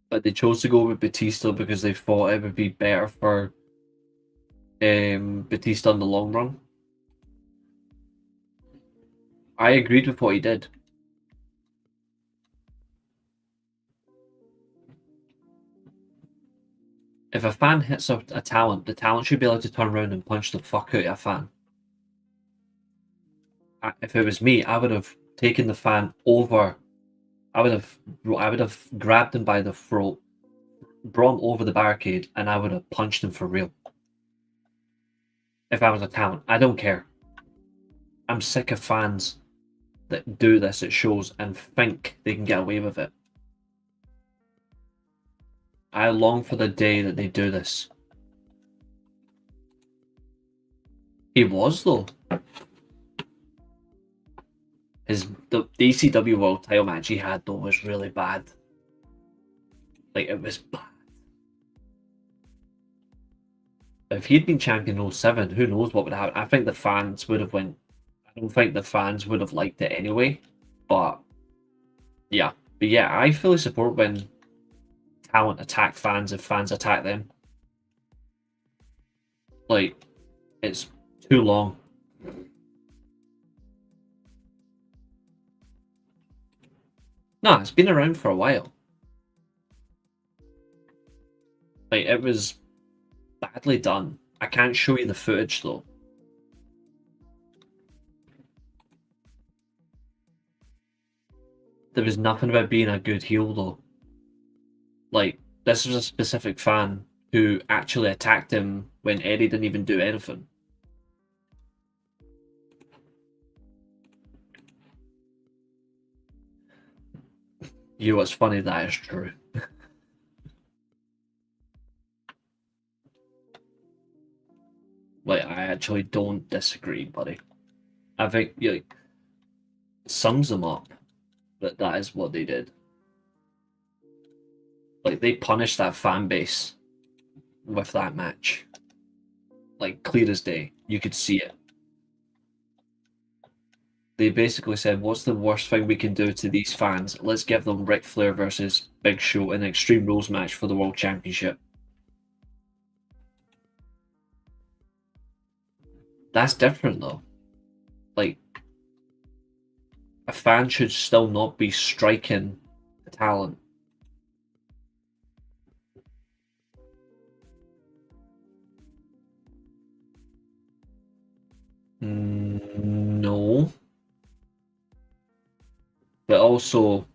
But they chose to go with Batista because they thought it would be better for Batista in the long run. I agreed with what he did. If a fan hits a talent, the talent should be able to turn around and punch the fuck out of a fan. If it was me, I would have taken the fan over. I would have grabbed him by the throat, brought him over the barricade, and I would have punched him for real. If I was a talent, I don't care. I'm sick of fans that do this at shows and think they can get away with it. I long for the day that they do this. He was though. The ECW World Title match he had though was really bad. Like it was bad. If he'd been champion in 07, who knows what would happen? I think the fans would have went. I don't think the fans would have liked it anyway. But yeah, I fully support when talent attack fans if fans attack them. Like it's too long. No, it's been around for a while. Like it was badly done. I can't show you the footage though. There was nothing about being a good heel though. Like this was a specific fan who actually attacked him when Eddie didn't even do anything. You know what's funny? That is true. Like I actually don't disagree, buddy. I think like sums them up that is what they did. Like they punished that fan base with that match. Like clear as day. You could see it. They basically said, what's the worst thing we can do to these fans? Let's give them Ric Flair versus Big Show in an Extreme Rules match for the World Championship. That's different though. Like a fan should still not be striking the talent. No. But also,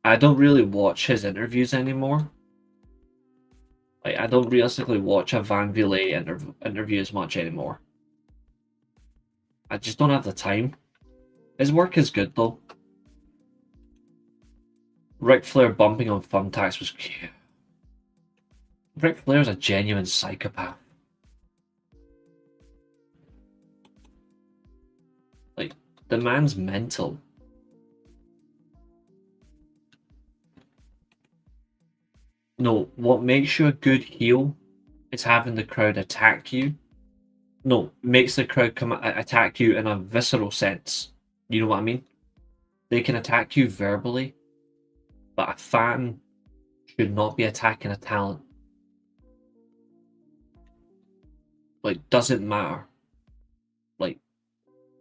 I don't really watch his interviews anymore. Like, I don't realistically watch a Van Vliet interview as much anymore. I just don't have the time. His work is good though. Ric Flair bumping on thumbtacks was cute. Ric Flair's a genuine psychopath. Like, the man's mental. No, what makes you a good heel is having the crowd attack you. No, makes the crowd come attack you in a visceral sense. You know what I mean? They can attack you verbally, but a fan should not be attacking a talent. Like, doesn't matter. Like,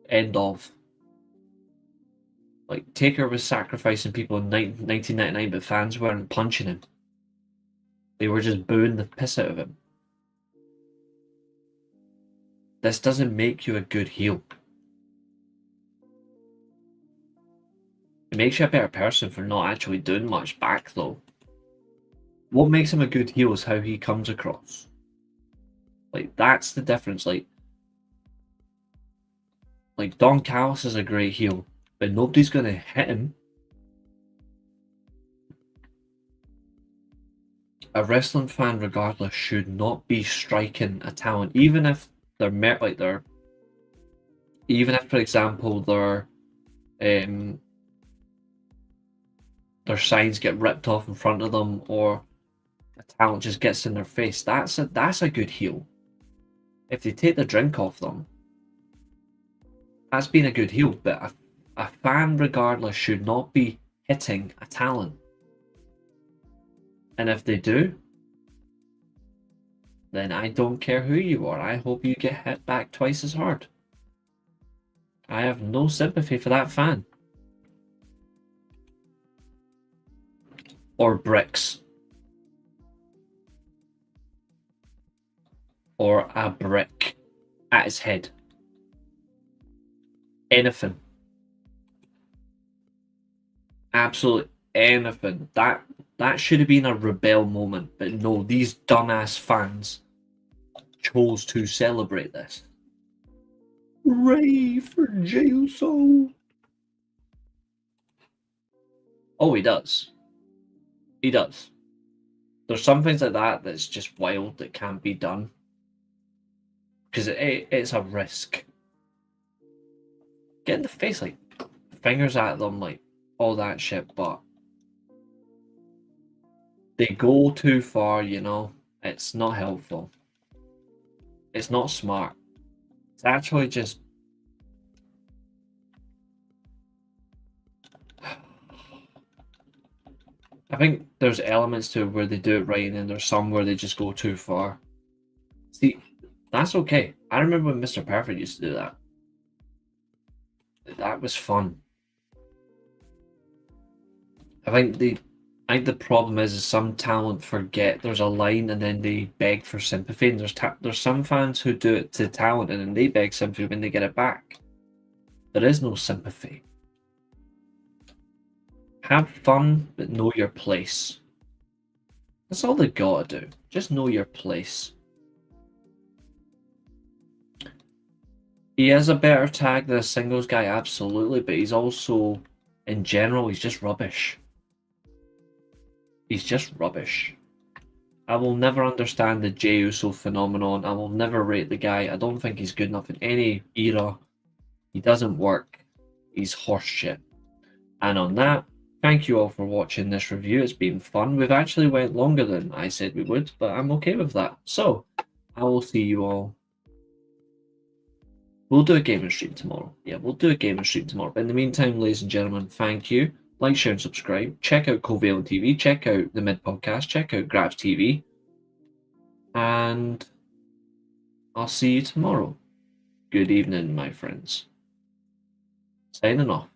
end of. Like, Taker was sacrificing people in 1999, but fans weren't punching him. They were just booing the piss out of him. This doesn't make you a good heel. It makes you a better person for not actually doing much back, though. What makes him a good heel is how he comes across. Like, that's the difference. Like Don Callis is a great heel, but nobody's going to hit him. A wrestling fan, regardless, should not be striking a talent, even if they're even if, for example, their signs get ripped off in front of them, or a talent just gets in their face. That's a good heel. If they take the drink off them, That's been a good heel, but a fan, regardless, should not be hitting a talent. And if they do, then I don't care who you are. I hope you get hit back twice as hard. I have no sympathy for that fan. Or bricks. Or a brick at his head. Anything. Absolutely anything. That should have been a rebel moment, but no, these dumbass fans chose to celebrate this. Ray for jail soul. Oh, he does. He does. There's some things like that that's just wild that can't be done. Because it's a risk. Get in the face, like, fingers at them, like, all that shit, but they go too far, you know? It's not helpful. It's not smart. It's actually just... I think there's elements to it where they do it right, and then there's some where they just go too far. See, that's okay. I remember when Mr. Perfect used to do that. That was fun. I think the problem is some talent forget there's a line and then they beg for sympathy. And there's some fans who do it to talent and then they beg sympathy when they get it back. There is no sympathy. Have fun, but know your place. That's all they gotta do. Just know your place. He is a better tag than a singles guy, absolutely, but he's also, in general, he's just rubbish. He's just rubbish. I will never understand the Jey Uso phenomenon. I will never rate the guy. I don't think he's good enough in any era. He doesn't work. He's horseshit. And on that, thank you all for watching this review. It's been fun. We've actually went longer than I said we would, but I'm okay with that. So, I will see you all. We'll do a gaming stream tomorrow. Yeah, we'll do a gaming stream tomorrow. But in the meantime, ladies and gentlemen, thank you. Like, share, and subscribe. Check out Covalent TV. Check out the Mid Podcast. Check out Grabs TV. And I'll see you tomorrow. Good evening, my friends. Signing off.